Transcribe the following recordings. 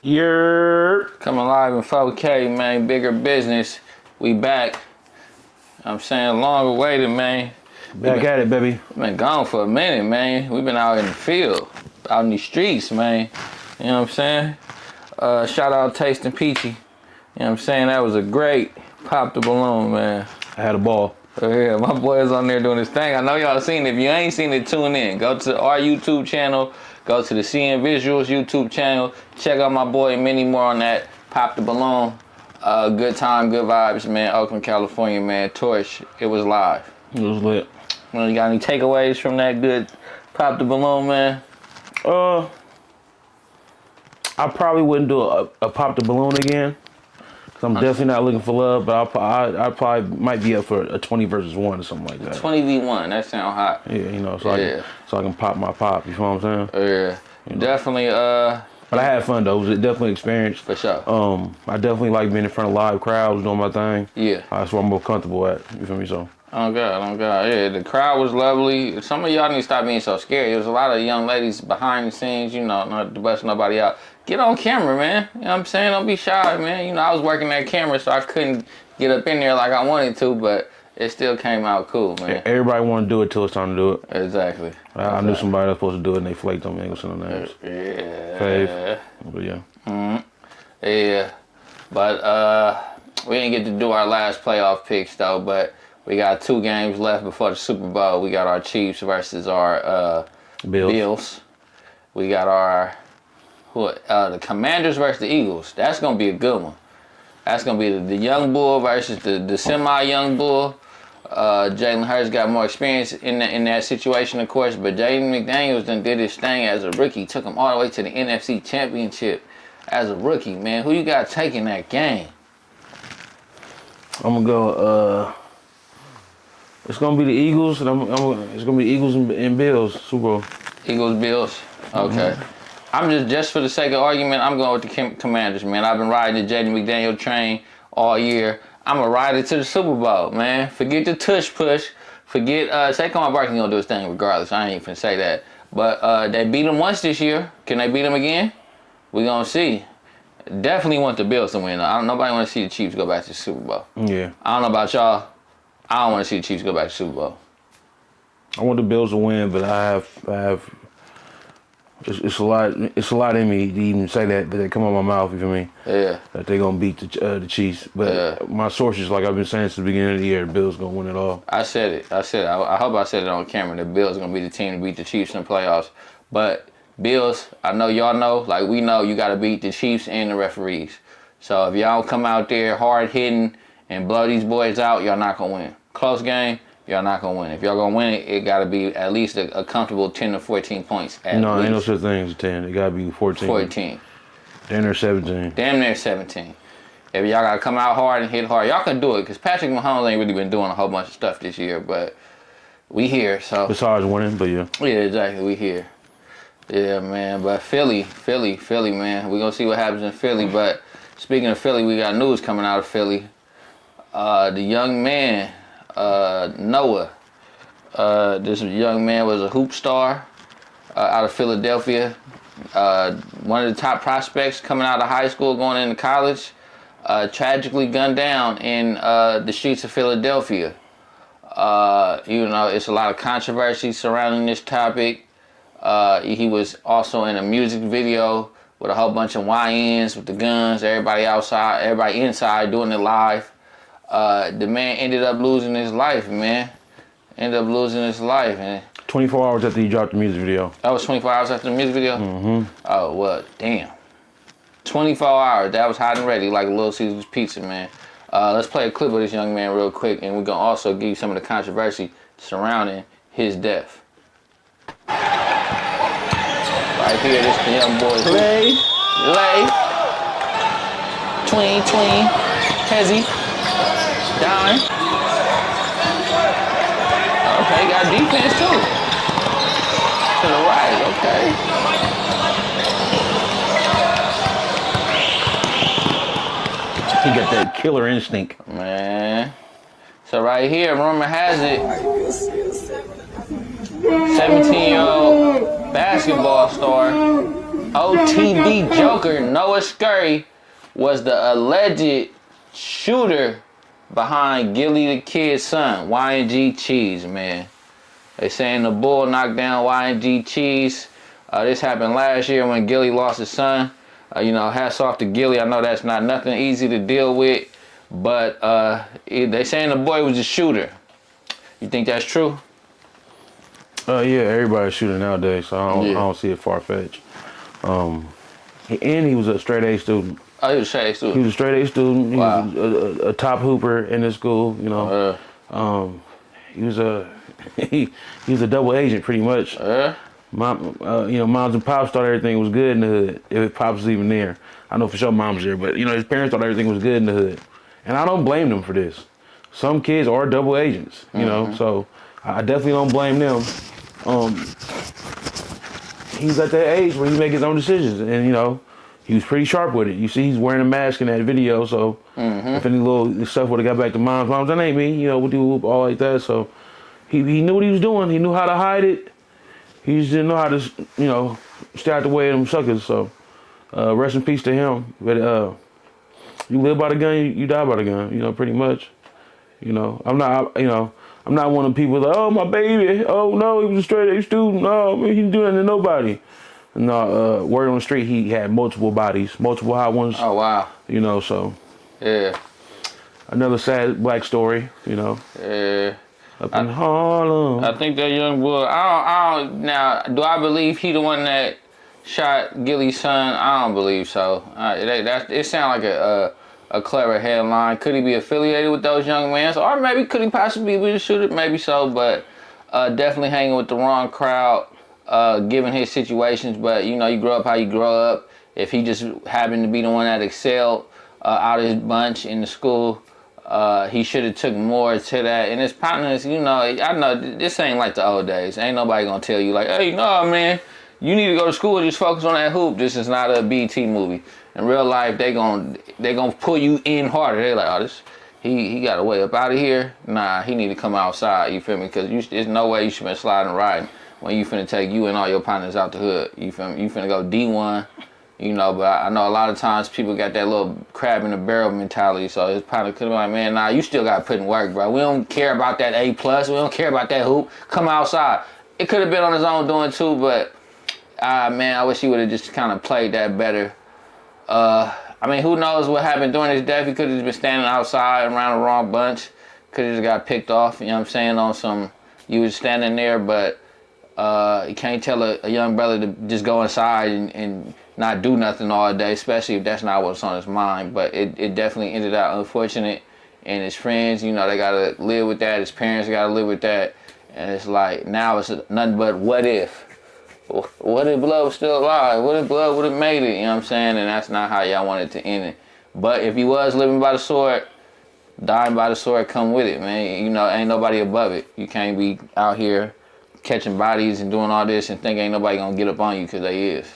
You're coming live in 4K, man. Bigger business. We back. I'm saying long awaited, man. Back at it, baby. Been gone for a minute, man. We've been out in the field, out in the streets, man. You know what I'm saying? Shout out Tasting Peachy. You know what I'm saying? That was a great pop the balloon, man. I had a ball. Yeah, my boy is on there doing his thing. I know y'all seen it. If you ain't seen it, tune in. Go to our YouTube channel. Go to the Seeing Visuals YouTube channel. Check out my boy and many more on that. Pop the balloon. Good time, good vibes, man. Oakland, California, man. Torch. It was live. It was lit. You got any takeaways from that good Pop the Balloon, man? I probably wouldn't do a pop the balloon again. Cause I'm definitely not looking for love, but I probably might be up for a 20 versus 1 or something like that. 20v1, that sound hot. Yeah, you know, so I can pop my pop. You feel what I'm saying? Yeah, you know. Definitely. But I had fun though. It was definitely an experience. For sure. I definitely like being in front of live crowds, doing my thing. Yeah. That's what I'm more comfortable at. You feel me? So. Oh God. Yeah, the crowd was lovely. Some of y'all need to stop being so scary. There was a lot of young ladies behind the scenes, you know, not to bust nobody out. Get on camera, man. You know what I'm saying? Don't be shy, man. You know, I was working that camera, so I couldn't get up in there like I wanted to, but it still came out cool, man. Everybody want to do it till it's time to do it. Exactly. I knew somebody that was supposed to do it, and they flaked on me. Ain't gonna say no names. Yeah. Fave. But yeah. Mm-hmm. Yeah. But we didn't get to do our last playoff picks, though, but we got 2 games left before the Super Bowl. We got our Chiefs versus our Bills. We got our the Commanders versus the Eagles. That's gonna be a good one. That's gonna be the young bull versus the semi-young bull. Jalen Hurts got more experience in that situation, of course, but Jaden McDaniels done did his thing as a rookie. Took him all the way to the NFC Championship as a rookie, man. Who you got taking that game? I'm gonna go. It's gonna be the Eagles, and it's gonna be Eagles and Bills Super Bowl. Eagles, Bills. Okay. Mm-hmm. I'm just for the sake of argument, I'm going with the Commanders, man. I've been riding the Jaden McDaniel train all year. I'm gonna ride it to the Super Bowl, man. Forget the tush push. Forget Saquon Barkley gonna do his thing regardless. I ain't even finna say that. But they beat him once this year. Can they beat him again? We gonna see. Definitely want the Bills to win. Nobody want to see the Chiefs go back to the Super Bowl. Yeah. I don't know about y'all. I don't want to see the Chiefs go back to the Super Bowl. I want the Bills to win, but I have. It's a lot in me to even say that they come out my mouth. You feel me? Yeah. That they gonna beat the Chiefs, but my sources, like I've been saying since the beginning of the year, the Bills gonna win it all. I said it. I hope I said it on camera. The Bills gonna be the team to beat the Chiefs in the playoffs. But Bills, I know y'all know, like we know, you gotta beat the Chiefs and the referees. So if y'all come out there hard hitting and blow these boys out, y'all not gonna win. Close game. Y'all not gonna win. If y'all gonna win it, it gotta be at least a comfortable 10 to 14 points. No, ain't no such thing as 10. It gotta be 14. 14. Damn near 17. Damn near 17. If y'all gotta come out hard and hit hard, y'all can do it. Cause Patrick Mahomes ain't really been doing a whole bunch of stuff this year, but we here. So besides winning, but yeah. Yeah, exactly. We here. Yeah, man. But Philly, man. We gonna see what happens in Philly. But speaking of Philly, we got news coming out of Philly. The young man. Noah. This young man was a hoop star out of Philadelphia. One of the top prospects coming out of high school, going into college. Tragically gunned down in the streets of Philadelphia. You know, it's a lot of controversy surrounding this topic. He was also in a music video with a whole bunch of YNs with the guns, everybody outside, everybody inside doing it live. The man ended up losing his life, man. And 24 hours after he dropped the music video. That was 24 hours after the music video? Mm-hmm. Oh, what? Damn. 24 hours. That was hot and ready like a Little Caesar's pizza, man. Let's play a clip of this young man real quick, and we're going to also give you some of the controversy surrounding his death. Right here, this the young boy. Lay. Tween. Hezzy. Dime. Okay, got defense too. To the right, okay. He got that killer instinct. Man. So right here, rumor has it, 17-year-old basketball star OTD Joker, Noah Scurry, was the alleged shooter behind Gillie the Kid's son, YNG Cheese, man. They saying the bull knocked down YNG Cheese. This happened last year when Gillie lost his son. Hats off to Gillie. I know that's not nothing easy to deal with, but they saying the boy was a shooter. You think that's true? Yeah, everybody's shooting nowadays, so I don't see it far-fetched. And he was a straight A student. Oh, he was a straight A student? He was a straight A student. He Wow. was a top hooper in his school, you know. He was a double agent pretty much. Moms and pops thought everything was good in the hood. If pops was even there, I know for sure mom's there, but his parents thought everything was good in the hood, and I don't blame them for this. Some kids are double agents, you know, so I definitely don't blame them. He's at that age where he make his own decisions, and he was pretty sharp with it. You see, he's wearing a mask in that video, so if any little stuff would have got back to moms, that ain't me, we'll do all like that. So he knew what he was doing. He knew how to hide it. He just didn't know how to, stay out the way of them suckers. So rest in peace to him. But you live by the gun, you die by the gun. Pretty much. I'm not one of the people that, oh, my baby, oh no, he was a straight A student, no, man, he didn't do nothing to nobody. No, word on the street, he had multiple bodies, multiple hot ones. Oh, wow. So. Yeah. Another sad black story, Yeah. Up in Harlem. I think that young boy, now, do I believe he the one that shot Gillie's son? I don't believe so. It sounds like a clever headline. Could he be affiliated with those young men? Or maybe could he possibly be the shooter? Maybe so, but definitely hanging with the wrong crowd, given his situations. But, you grow up how you grow up. If he just happened to be the one that excelled out of his bunch in the school, he should have took more to that. And his partners, I know this ain't like the old days. Ain't nobody gonna tell you like, hey, no, man, you need to go to school and just focus on that hoop. This is not a BT movie. In real life, they gonna pull you in harder. They like, oh, he got a way up out of here. Nah, he need to come outside. You feel me? Because there's no way you should been sliding riding when you finna take you and all your partners out the hood. You feel me? You finna go D1. But I know a lot of times people got that little crab in the barrel mentality. So his partner could be like, man, nah, you still got to put in work, bro. We don't care about that A+. We don't care about that hoop. Come outside. It could have been on his own doing too, but, man, I wish he would have just kind of played that better. Who knows what happened during his death. He could have just been standing outside around the wrong bunch. Could have just got picked off, on some, you was standing there, but you can't tell a young brother to just go inside and not do nothing all day, especially if that's not what's on his mind. But it definitely ended up unfortunate. And his friends, they got to live with that. His parents got to live with that. And it's like, now it's nothing but what if. What if Blood was still alive? What if Blood would have made it? And that's not how y'all wanted to end it. But if he was living by the sword, dying by the sword come with it, man. Ain't nobody above it. You can't be out here catching bodies and doing all this and think ain't nobody gonna get up on you because they is.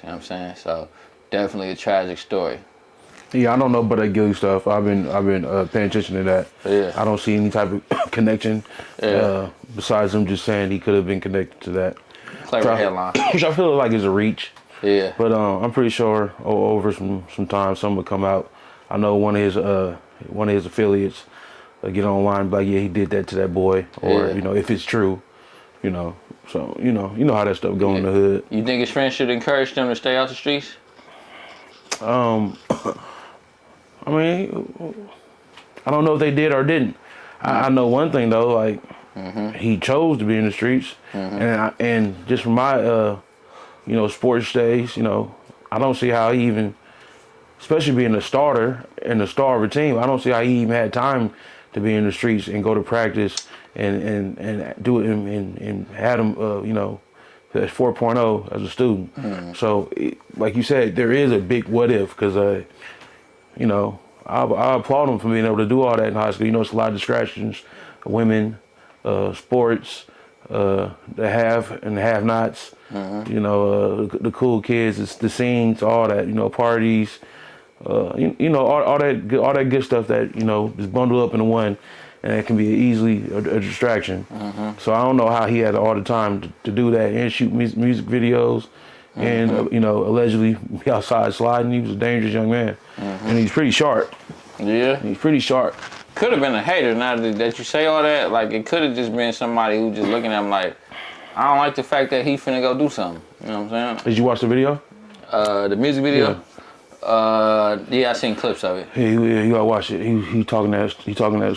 So definitely a tragic story. Yeah, I don't know about that Gillie stuff. I've been paying attention to that. Yeah. I don't see any type of connection. Yeah. Besides him just saying he could have been connected to that. Clever headline. Which I feel like is a reach. Yeah. But I'm pretty sure over some time something will come out. I know one of his affiliates get online and be like, yeah, he did that to that boy, or if it's true, So you know how that stuff go in the hood. You think his friends should encourage them to stay out the streets? I don't know if they did or didn't. I know one thing though, like he chose to be in the streets, and just from my sports days, I don't see how he even, especially being a starter and the star of a team, I don't see how he even had time to be in the streets and go to practice and do it and had him at 4.0 as a student. So like you said, there is a big what if, because I applaud him for being able to do all that in high school. It's a lot of distractions, women, sports, the have and the have-nots, the cool kids, it's the scenes, all that, parties, all that good stuff that is bundled up into one, and it can be easily a distraction. So I don't know how he had all the time to do that and shoot music videos and you know, allegedly be outside sliding. He was a dangerous young man, and he's pretty sharp. Yeah. He's pretty sharp. Could have been a hater. Now that you say all that, like it could have just been somebody who just looking at him like, I don't like the fact that he finna go do something. You know what I'm saying? Did you watch the video? The music video. Yeah, I seen clips of it. Yeah, you gotta watch it. He talking that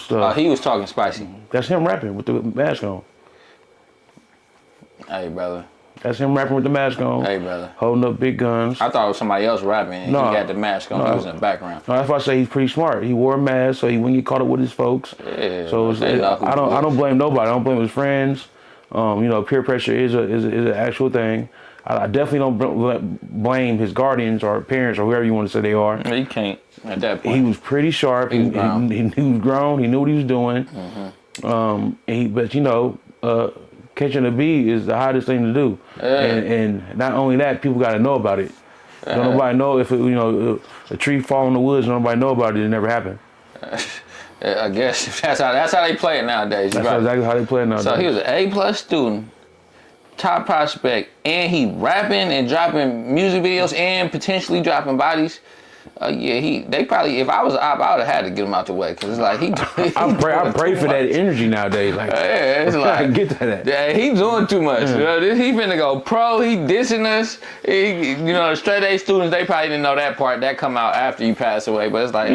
stuff. He was talking spicy. That's him rapping with the mask on. Hey, brother. That's him rapping with the mask on. Hey, brother. Holding up big guns. I thought it was somebody else rapping and No. he had the mask on. No. He was in the background. No, that's why I say he's pretty smart. He wore a mask so he wouldn't get caught up with his folks. Yeah, So I don't blame nobody. I don't blame his friends. You know, peer pressure is an actual thing. I definitely don't blame his guardians or parents or whoever you want to say they are. You can't at that point. He was pretty sharp. He was grown. He knew what he was doing. But you know, catching a bee is the hardest thing to do. And not only that, people got to know about it. Don't nobody know if a tree fall in the woods. Nobody know about it. It never happened. I guess that's how they play it nowadays. That's exactly how they play it nowadays. So he was an A+ student, top prospect, and he rapping and dropping music videos and potentially dropping bodies. They probably, if I was an op, I would have had to get him out the way because it's like I pray for that energy nowadays. Like, it's like I get to that. Yeah, he doing too much. You know, he finna go pro. He dissing us. The straight A students, they probably didn't know that part. That come out after you pass away. But it's like,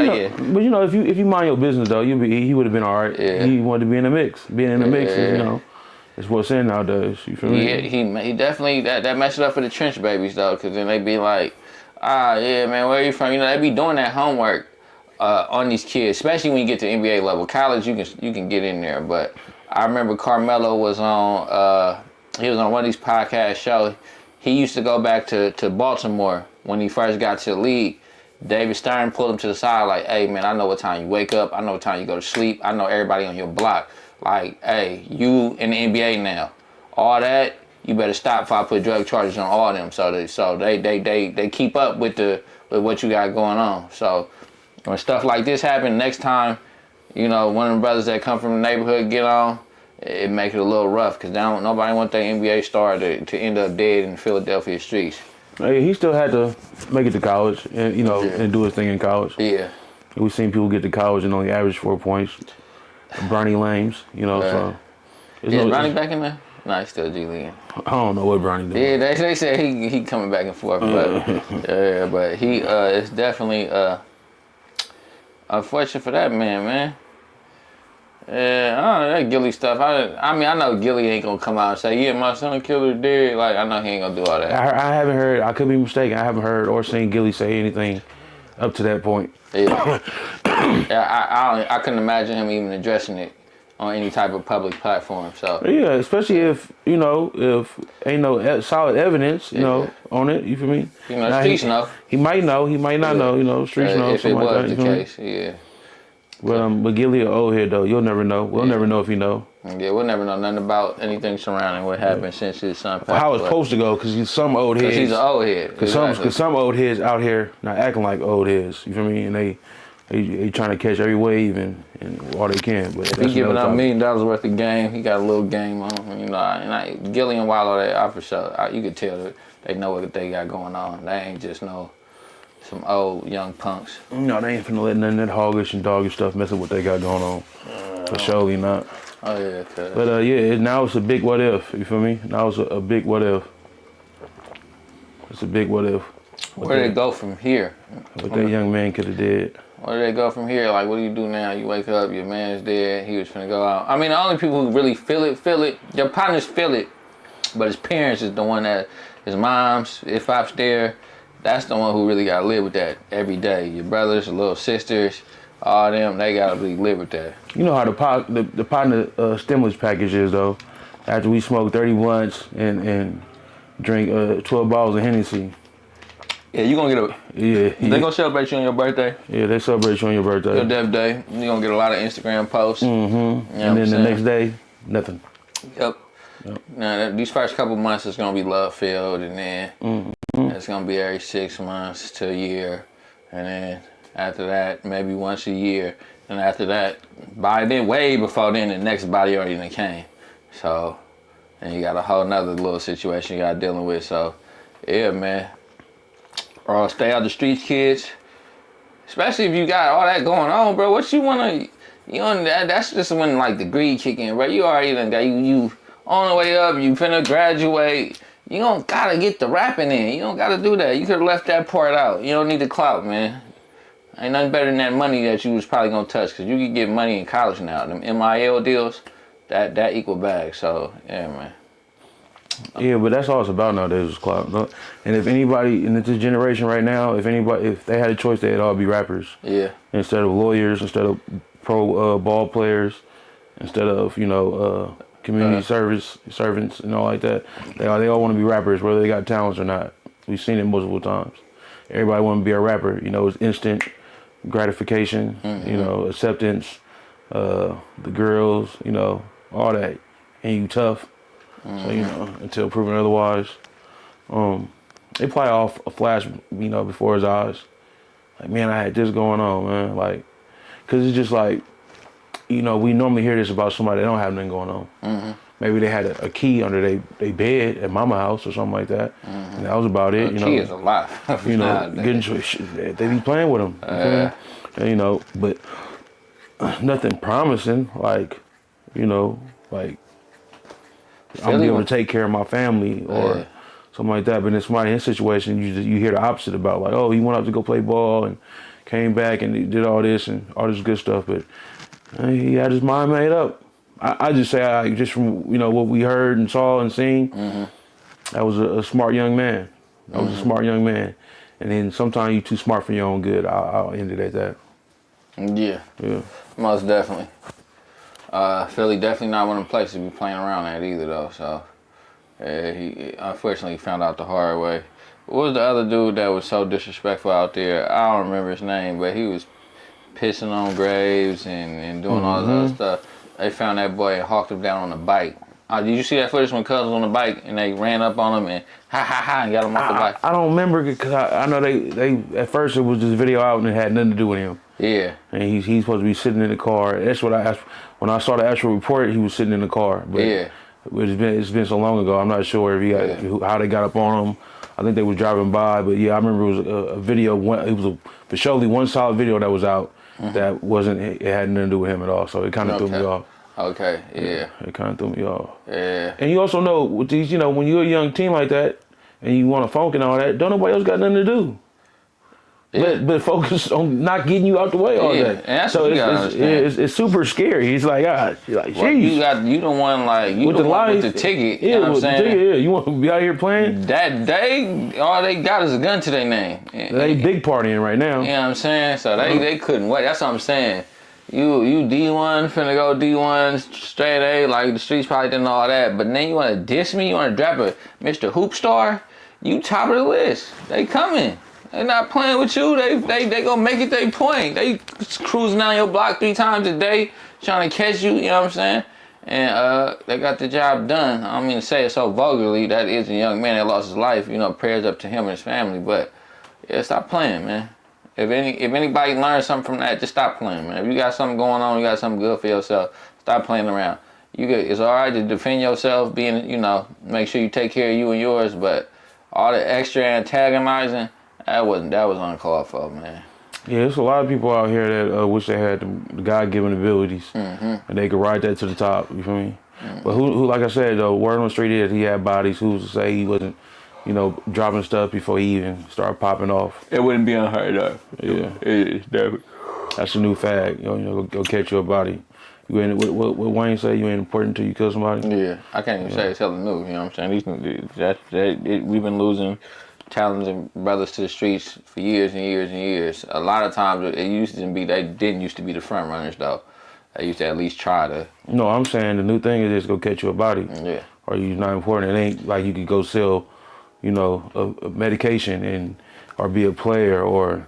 But you know, if you mind your business though, he would have been all right. Yeah. He wanted to be in the mix. Being in the mix is, it's what's in nowadays. You feel me? Yeah, he definitely that messed it up for the trench babies though, because then they be like, yeah, man, where you from? You know, they be doing that homework on these kids, especially when you get to NBA level. College, you can get in there, but I remember Carmelo was on he was on one of these podcast shows. He used to go back to Baltimore when he first got to the league. David Stern pulled him to the side like, hey, man, I know what time you wake up. I know what time you go to sleep. I know everybody on your block. Like, hey, you in the NBA now. All that, you better stop if I put drug charges on all of them. So they keep up with what you got going on. So when stuff like this happen, next time, one of the brothers that come from the neighborhood get on, it make it a little rough because nobody want their NBA star to end up dead in Philadelphia streets. Hey, he still had to make it to college and and do his thing in college. Yeah. We've seen people get to college and only average 4 points. Bernie Lames, so. Is Bronny back in there? No, he's still G League. I don't know what Bronny doing. Yeah, they said he coming back and forth, but he it's definitely unfortunate for that man. Yeah, I don't know that Gille stuff. I mean, I know Gille ain't gonna come out and say, yeah, my son killer dead. Like, I know he ain't gonna do all that. I haven't heard. I could be mistaken. I haven't heard or seen Gille say anything up to that point. Yeah, I couldn't imagine him even addressing it on any type of public platform. So yeah, especially if ain't no solid evidence, on it. You feel me? Streets know. He might know. He might not know. Streets know. If it was the case, yeah. But Gille an old head though. You'll never know. We'll never know if he know. Yeah, we'll never know nothing about anything surrounding what happened since his son passed. How it's supposed to go, because he's some old heads. Because he's an old head. Because some old heads out here not acting like old heads. You feel me? And they trying to catch every wave and all they can. But he giving out $1 million worth of game. He got a little game on him. And Gille and Wallow, they for sure. You could tell that they know what they got going on. They ain't just some old young punks. No, they ain't finna let none of that hoggish and doggish stuff mess up what they got going on. For surely not. Oh yeah, cuz. But now it's a big what if. You feel me? Now it's a big what if. It's a big what if. Where do they go from here? What that young man could have did. Where do they go from here? Like, what do you do now? You wake up, your man's dead. He was finna go out. I mean, the only people who really feel it. Your partners feel it, but his parents is the one that his mom's. If I'm there. That's the one who really gotta live with that every day. Your brothers, your little sisters, all them, they gotta really live with that. You know how the partner stimulus package is though. After we smoke 30 blunts and drink 12 bottles of Hennessy. Yeah, you gonna get a. Yeah. They gonna celebrate you on your birthday. Yeah, they celebrate you on your birthday. Your death day. You gonna get a lot of Instagram posts. Mm-hmm. And then the next day, nothing. Yep. Now these first couple months is gonna be love filled, and then it's gonna be every 6 months to a year, and then after that maybe once a year, and after that, by then way before then the next body already done came. So, and you got a whole nother little situation you got dealing with. So, Yeah, man. Or stay out the streets, kids. Especially if you got all that going on, bro. What you wanna, that's just when like the greed kick in, bro. You already done got you on the way up. You finna graduate. You don't gotta get the rapping in. You don't gotta do that. You could've left that part out. You don't need the clout, man. Ain't nothing better than that money that you was probably gonna touch, cause you can get money in college now. Them MIL deals, that equal bag. So yeah, man. Yeah, but that's all it's about nowadays is clout. And if anybody in this generation right now, if they had a choice, they'd all be rappers. Yeah. Instead of lawyers, instead of pro ball players, instead of community servants and all like that. They all want to be rappers, whether they got talents or not. We've seen it multiple times. Everybody want to be a rapper. It's instant gratification. Acceptance. The girls. All that, and you tough. So, until proven otherwise. They play off a flash, before his eyes. Like, man, I had this going on, man. Like, cause it's just like, we normally hear this about somebody that don't have nothing going on. Mm-hmm. Maybe they had a key under their bed at mama house or something like that. Mm-hmm. And that was about it. Key is a lot. Getting they be playing with them. And, but nothing promising. Like, I'm gonna be able to take care of my family or something like that. But in somebody in his situation, you hear the opposite about, like, oh, he went out to go play ball and came back and he did all this and all this good stuff, but he had his mind made up. I just say, just from what we heard and saw and seen, that was a smart young man. That was a smart young man. And then sometimes you're too smart for your own good. I'll end it at that. Yeah, most definitely. Philly definitely not one of the places to be playing around at either, though. So he unfortunately found out the hard way. What was the other dude that was so disrespectful out there? I don't remember his name, but he was pissing on graves and doing all this other stuff. They found that boy and hawked him down on a bike. Did you see that footage when Cuzn was on the bike and they ran up on him and and got him off the bike? I don't remember because I know they at first it was this video out and it had nothing to do with him. Yeah. And he's supposed to be sitting in the car. That's what I asked when I saw the actual report. He was sitting in the car. But it's been so long ago. I'm not sure if how they got up on him. I think they was driving by, but I remember it was a video. It was for surely one solid video that was out that wasn't. It had nothing to do with him at all. So it kind of threw me off. Okay, yeah. It kind of threw me off. Yeah. And you also know with these, when you're a young team like that and you want to funk and all that, don't nobody else got nothing to do. Yeah. But focus on not getting you out the way all day. And that's so it's super scary. He's like, geez. Well, you the one with the ticket. You know what I'm saying? You want to be out here playing? That day, all they got is a gun to their name. They big partying right now. You know what I'm saying? So they couldn't wait. That's what I'm saying. You D1, finna go D1, straight A, like the streets probably didn't know all that. But then you want to diss me? You want to drop a Mr. Hoop Star? You top of the list. They coming. They not playing with you. They gonna make it their point. They cruising down your block 3 times a day trying to catch you. You know what I'm saying? And they got the job done. I don't mean to say it so vulgarly. That is a young man that lost his life. Prayers up to him and his family. But yeah, stop playing, man. If anybody learns something from that, just stop playing, man. If you got something going on, you got something good for yourself, stop playing around. It's all right to defend yourself, make sure you take care of you and yours, but all the extra antagonizing, that was uncalled for, man. Yeah, there's a lot of people out here that wish they had the God-given abilities and they could ride that to the top. You feel me? But who, like I said, though, word on the street is he had bodies. Who's to say he wasn't, dropping stuff before he even started popping off? It wouldn't be unheard of. Yeah, it's definitely. That's a new fad. Go catch your body. You ain't what Wayne say. You ain't important till you kill somebody. Yeah, I can't even say it's hella new. You know what I'm saying? We've been losing talented brothers to the streets for years and years and years. A lot of times they didn't used to be the front runners though. They used to at least try to. No, I'm saying the new thing is just go catch your body. Yeah. Or you're not important. It ain't like you could go sell, a medication or be a player or,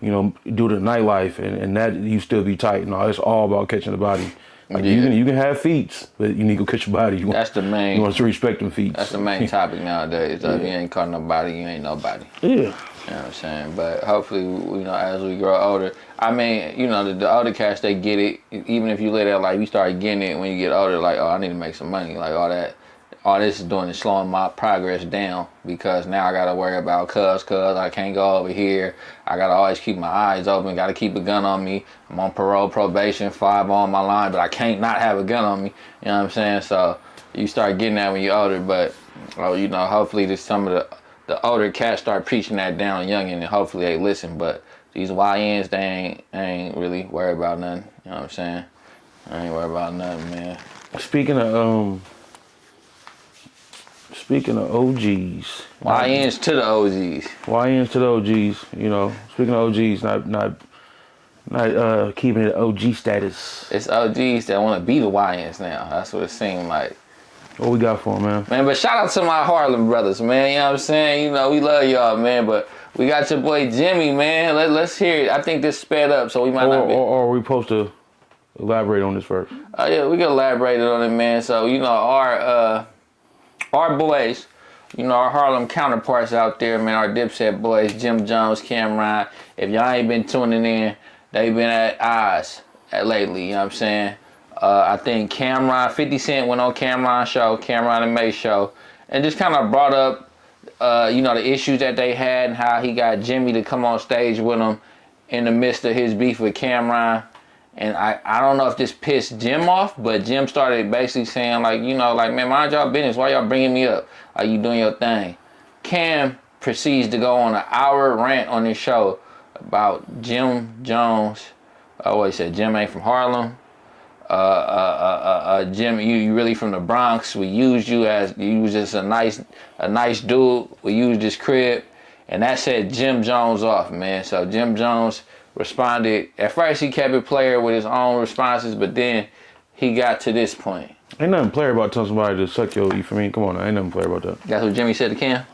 do the nightlife and that you still be tight. No, it's all about catching the body. Like you can have feats, but you need to go catch your body. That's the main. You want to respect them feats. That's the main topic nowadays. If you ain't caught nobody, you ain't nobody. Yeah. You know what I'm saying? But hopefully, as we grow older, I mean, the older cats, they get it. Even if you live that life, you start getting it when you get older. Like, oh, I need to make some money. Like all that. all this is doing is slowing my progress down because now I gotta worry about cuz I can't go over here. I gotta always keep my eyes open, gotta keep a gun on me. I'm on parole, probation, 5 on my line, but I can't not have a gun on me. You know what I'm saying? So you start getting that when you're older, but you know, hopefully some of the older cats start preaching that down youngin' and hopefully they listen. But these YNs, they ain't really worried about nothing. You know what I'm saying? I ain't worried about nothing, man. Speaking of OGs. YNs to the OGs. YNs to the OGs, you know. Speaking of OGs, not keeping it OG status. It's OGs that want to be the YNs now. That's what it seemed like. What we got for 'em, man? Man, but shout out to my Harlem brothers, man. You know what I'm saying? You know, we love y'all, man. But we got your boy Jimmy, man. Let's hear it. I think this sped up, so we might not be. Or are we supposed to elaborate on this first? Oh yeah, we can elaborate on it, man. So you know our boys, you know our Harlem counterparts out there, man. Our dipset boys, Jim Jones, Camron. If y'all ain't been tuning in, they been at odds lately. You know what I'm saying? I think Camron, 50 Cent went on Camron's show, Camron and May show, and just kind of brought up, you know, the issues that they had and how he got Jimmy to come on stage with him in the midst of his beef with Camron. And I don't know if this pissed Jim off, but Jim started basically saying, like, you know, like, man, mind y'all business. Why y'all bringing me up? Are you doing your thing? Cam proceeds to go on an hour rant on his show about Jim Jones. Oh, he said Jim ain't from Harlem. Jim, you really from the Bronx. We used you was just a nice dude. We used his crib. And that set Jim Jones off, man. So Jim Jones responded. At first, he kept it player with his own responses, but then he got to this point. Ain't nothing player about telling somebody to suck your, you feel me? Come on, ain't nothing player about that. That's what Jimmy said to Cam?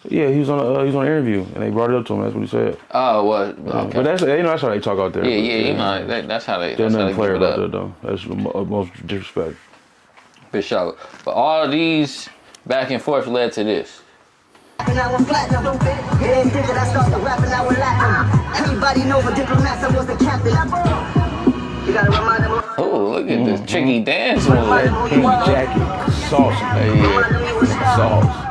Yeah, he was on an interview, and they brought it up to him. That's what he said. Oh, well, okay. But that's, you know, that's how they talk out there. Yeah, you know, that's how they. There's nothing give player it about up. that though. That's the most disrespect. For sure. But all of these back and forth led to this. And I was platinum. It ain't big that I started rapping, I was Latin. Everybody know for diplomats I was the captain. You gotta remind them. Oh, look at this tricky dance move. That pink jacket, saucy. Yeah. Sauce.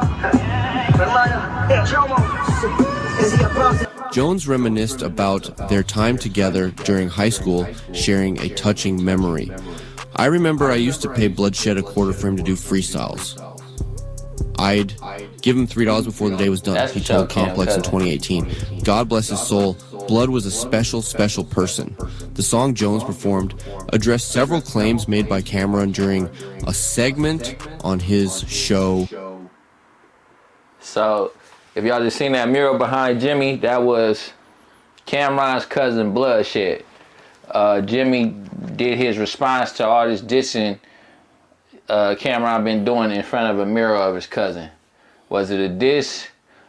Jones reminisced about their time together during high school, sharing a touching memory. I remember I used to pay Bloodshed $0.25 for him to do freestyles. I'd give him $3 before the day was done, he told Complex in 2018. God bless his soul, Blood was a special, special person. The song Jones performed addressed several claims made by Camron during a segment on his show. So, if y'all just seen that mural behind Jimmy, that was Camron's cousin Bloodshed. Jimmy did his response to all this dissing Camron been doing in front of a mural of his cousin. Was it a diss,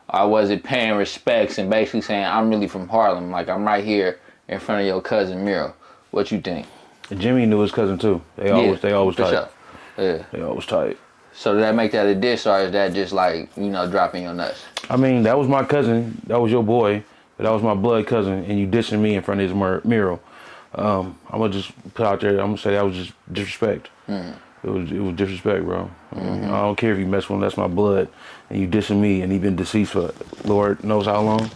or was it paying respects and basically saying, I'm really from Harlem, like I'm right here in front of your cousin mural? What you think? Jimmy knew his cousin too. They always tight. Sure. Yeah. They always tight. So did that make that a diss, or is that just like, you know, dropping your nuts? I mean, that was my cousin. That was your boy. That was my blood cousin, and you dissing me in front of his mural. I'm gonna just put out there. I'm gonna say that was just disrespect. It was disrespect, bro. I don't care if you mess with him. That's my blood, and you dissing me, and he been deceased for Lord knows how long.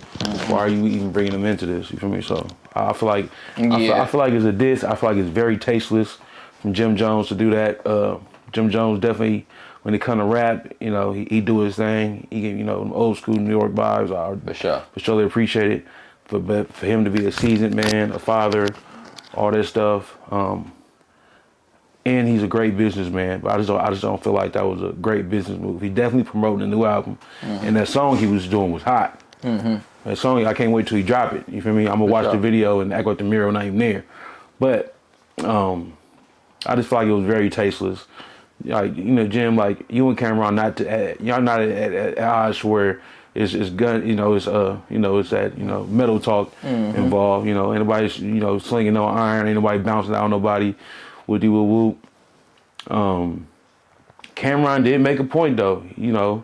Why are you even bringing him into this? You feel me? So I feel like I feel like it's a diss. I feel like it's very tasteless from Jim Jones to do that. Jim Jones definitely, when it come to rap, you know, he do his thing. He get, you know, old school New York vibes. For sure, they appreciate it. But for him to be a seasoned man, a father, all this stuff. And he's a great businessman, but I just don't feel like that was a great business move. He definitely promoting a new album, and that song he was doing was hot. That song, I can't wait till he drop it. You feel me? I'm gonna watch the video and act like the mural not even there. But I just feel like it was very tasteless. Like, you know, Jim, like you and Camron, y'all not at odds where it's gun, you know, it's it's that, you know, metal talk involved. You know, anybody's, you know, slinging no iron, ain't nobody bouncing out on nobody. Woody woo woo. Camron did make a point though, you know.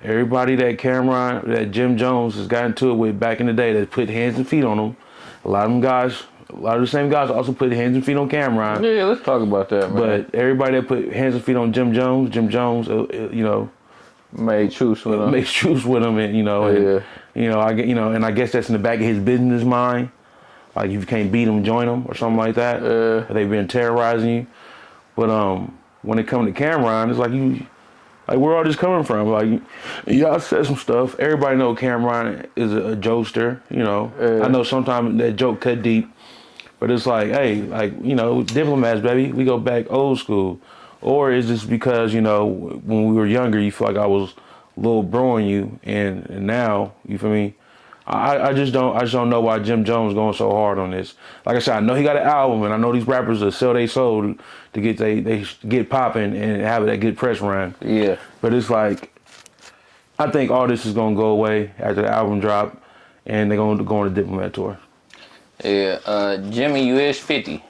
Everybody that Jim Jones has gotten to it with back in the day that put hands and feet on him, a lot of them guys a lot of the same guys also put hands and feet on Camron. Yeah, let's talk about that, man. But everybody that put hands and feet on Jim Jones, you know, made truce with him. Makes truce with him, and you know, and I guess that's in the back of his business mind. Like if you can't beat them, join them or something like that. They've been terrorizing you. But when it comes to Camron, it's like where all this coming from? Like y'all said some stuff. Everybody know Camron is a jokester. You know, I know sometimes that joke cut deep, but it's like, hey, like you know, diplomats, baby, we go back old school. Or is this because, you know, when we were younger, you feel like I was a little broing you, and now, you feel me? I just don't know why Jim Jones going so hard on this. Like I said, I know he got an album, and I know these rappers will sell their soul to get they get popping and have that good press run. Yeah. But it's like, I think all this is gonna go away after the album drop, and they're gonna go on a diplomat tour. Yeah. Jimmy, you is 50.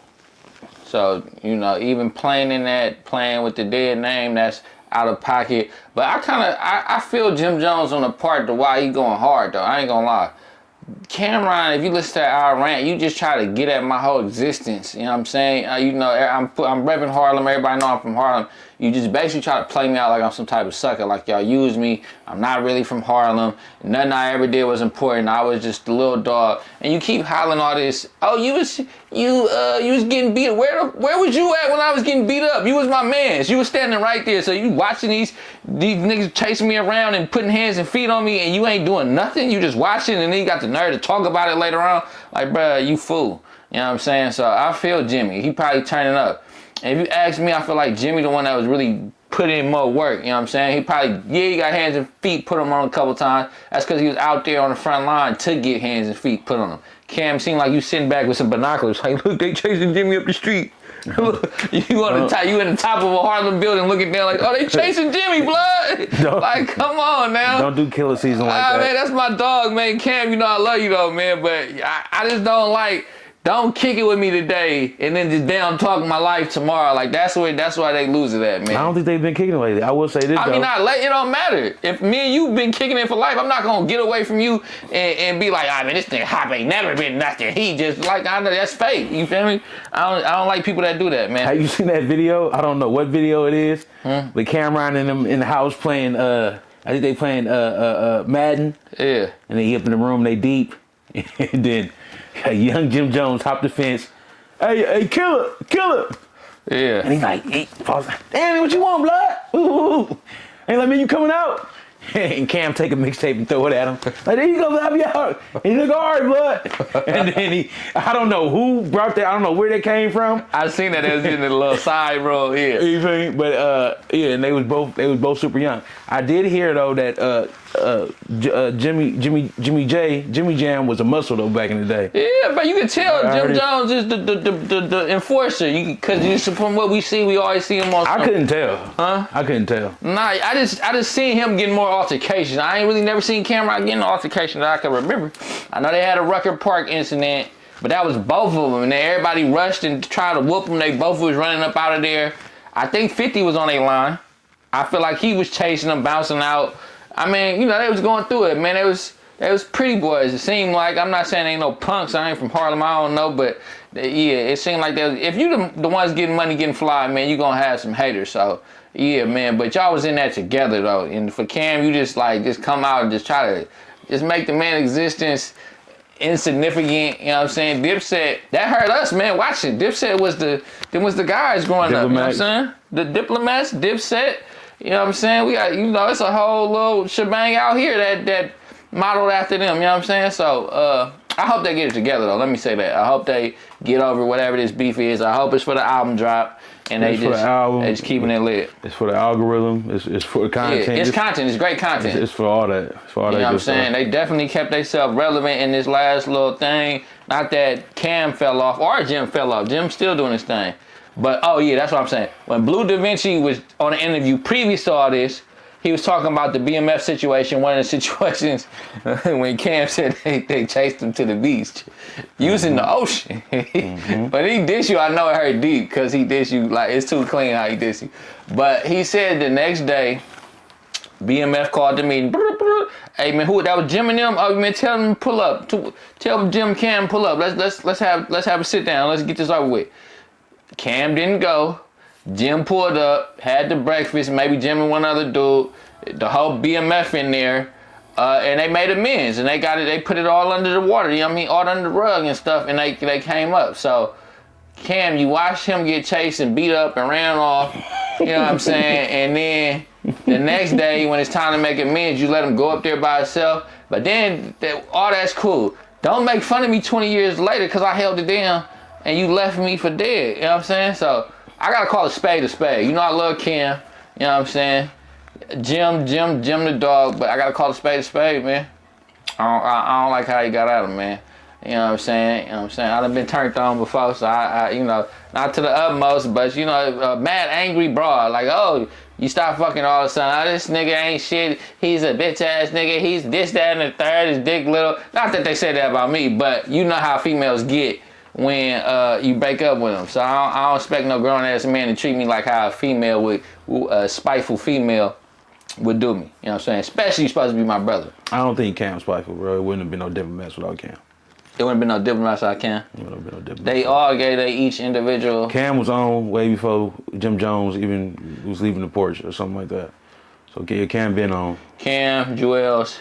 So, you know, even playing with the dead name, that's out of pocket. But I feel Jim Jones on the part to why he going hard, though. I ain't gonna lie. Camron, if you listen to our rant, you just try to get at my whole existence. You know what I'm saying? You know, I'm repping Harlem. Everybody know I'm from Harlem. You just basically try to play me out like I'm some type of sucker, like y'all use me. I'm not really from Harlem. Nothing I ever did was important. I was just a little dog. And you keep hollering all this. Oh, you was getting beat up. Where was you at when I was getting beat up? You was my man. You was standing right there. So you watching these niggas chasing me around and putting hands and feet on me, and you ain't doing nothing. You just watching, and then you got the nerve to talk about it later on. Like, bruh, you fool. You know what I'm saying? So I feel Jimmy. He probably turning up. And if you ask me, I feel like Jimmy the one that was really put in more work, you know what I'm saying? He probably, he got hands and feet put him on a couple times. That's because he was out there on the front line to get hands and feet put on him. Cam seemed like you sitting back with some binoculars. Like, look, they chasing Jimmy up the street. Look, you in the top of a Harlem building looking down like, oh, they chasing Jimmy, blood. Like, come on now. Don't do killer season like that. Man, that's my dog, man. Cam, you know I love you though, man. But I just don't kick it with me today and then just down talk my life tomorrow. Like that's why they lose it at, man. I don't think they've been kicking it lately. I will say this. It don't matter. If me and you been kicking it for life, I'm not gonna get away from you and be like, I mean, this nigga Hop ain't never been nothing. He just like, I know that's fake. You feel me? I don't like people that do that, man. Have you seen that video? I don't know what video it is, but Camron and them in the house playing. I think they playing Madden. Yeah. And they up in the room, they deep, and then. Young Jim Jones hopped the fence. Hey, kill it. Yeah. And he's like, damn it, what you want, blood? Ooh. And like, man, you coming out? And Cam take a mixtape and throw it at him. Like, there you go, I'll be out. And he's like, all right, blood. And then I don't know who brought that, I don't know where that came from. I seen that they was getting a little side roll here. You feel me? But and they was both super young. I did hear though that Jimmy Jam was a muscle though back in the day. Yeah, but you can tell Jim Jones is the enforcer. Because from what we see, we always see him on. I couldn't tell. Huh? I couldn't tell. Nah, I just seen him getting more altercations. I ain't really never seen Camron getting an altercation that I can remember. I know they had a Rucker Park incident, but that was both of them, and then everybody rushed and tried to whoop them. They both was running up out of there. I think 50 was on their line. I feel like he was chasing them, bouncing out. I mean, you know, they was going through it, man. They was pretty boys. It seemed like, I'm not saying they ain't no punks. I ain't from Harlem. I don't know, but yeah, it seemed like if you the ones getting money, getting fly, man, you gonna have some haters. So yeah, man. But y'all was in that together though. And for Cam, you just come out and just try to just make the man existence insignificant. You know what I'm saying? Dipset, that hurt us, man. Watch it. Dipset was the guys growing up. You know what I'm saying? The diplomats, Dipset. You know what I'm saying? We got, it's a whole little shebang out here that modeled after them. You know what I'm saying? So I hope they get it together though. Let me say that. I hope they get over whatever this beef is. I hope it's for the album drop and they just keeping it lit. It's for the algorithm. It's for the content. Yeah, it's content. It's great content. It's for all that. It's for all that. You know what I'm saying? They definitely kept themselves relevant in this last little thing. Not that Cam fell off or Jim fell off. Jim's still doing his thing. But, oh yeah, that's what I'm saying. When Blue Da Vinci was on an interview previous to all this, he was talking about the BMF situation, one of the situations when Cam said they chased him to the beach using the ocean. But he dish you, I know it hurt deep because he dish you, like it's too clean how he dish you. But he said the next day, BMF called the meeting. Hey man, who that was Jim and them? Oh man, tell them to pull up. Tell them Jim Cam pull up. Let's have a sit down. Let's get this over with. Cam didn't go. Jim pulled up, had the breakfast. Maybe Jim and one other dude. The whole BMF in there, and they made amends. And they got it. They put it all under the water. You know what I mean? All under the rug and stuff. And they came up. So Cam, you watched him get chased and beat up and ran off. You know what I'm saying? And then the next day, when it's time to make amends, you let him go up there by himself. But then, all that's cool. Don't make fun of me 20 years later because I held it down and you left me for dead. You know what I'm saying? So I gotta call a spade a spade. You know I love Cam. You know what I'm saying? Jim the dog. But I gotta call a spade, man. I don't like how he got at him, man. You know what I'm saying? I done been turned on before, so I you know, not to the utmost, but you know, mad angry broad, like, oh, you stop fucking all of a sudden. Oh, this nigga ain't shit. He's a bitch ass nigga. He's this, that, and the third. His dick little. Not that they say that about me, but you know how females get when you break up with them. So I don't expect no grown ass man to treat me like how a female would, a spiteful female would do me. You know what I'm saying? Especially you supposed to be my brother. I don't think Cam's spiteful, bro. It wouldn't have been no diplomats without Cam. There wouldn't have been no diplomats without Cam. It wouldn't have been no diplomats. They all gave they each individual. Cam was on way before Jim Jones even was leaving the porch or something like that. So Cam been on. Cam, Gille'S,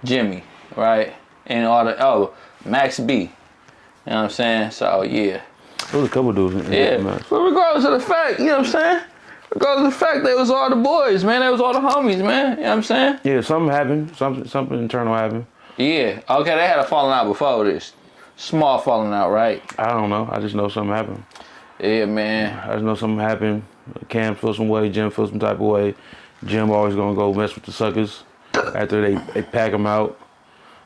Jimmy, right? And all the, Max B. You know what I'm saying? So, yeah. There was a couple dudes in Yeah, the match. but regardless of the fact, you know what I'm saying? Regardless of the fact, they was all the boys, man. They was all the homies, man. You know what I'm saying? Yeah, something happened. Something internal happened. Yeah. Okay, they had a falling out before this. Small falling out, right? I don't know. I just know something happened. Yeah, man. I just know something happened. Cam feels some way. Jim feels some type of way. Jim always gonna go mess with the suckers after they pack them out.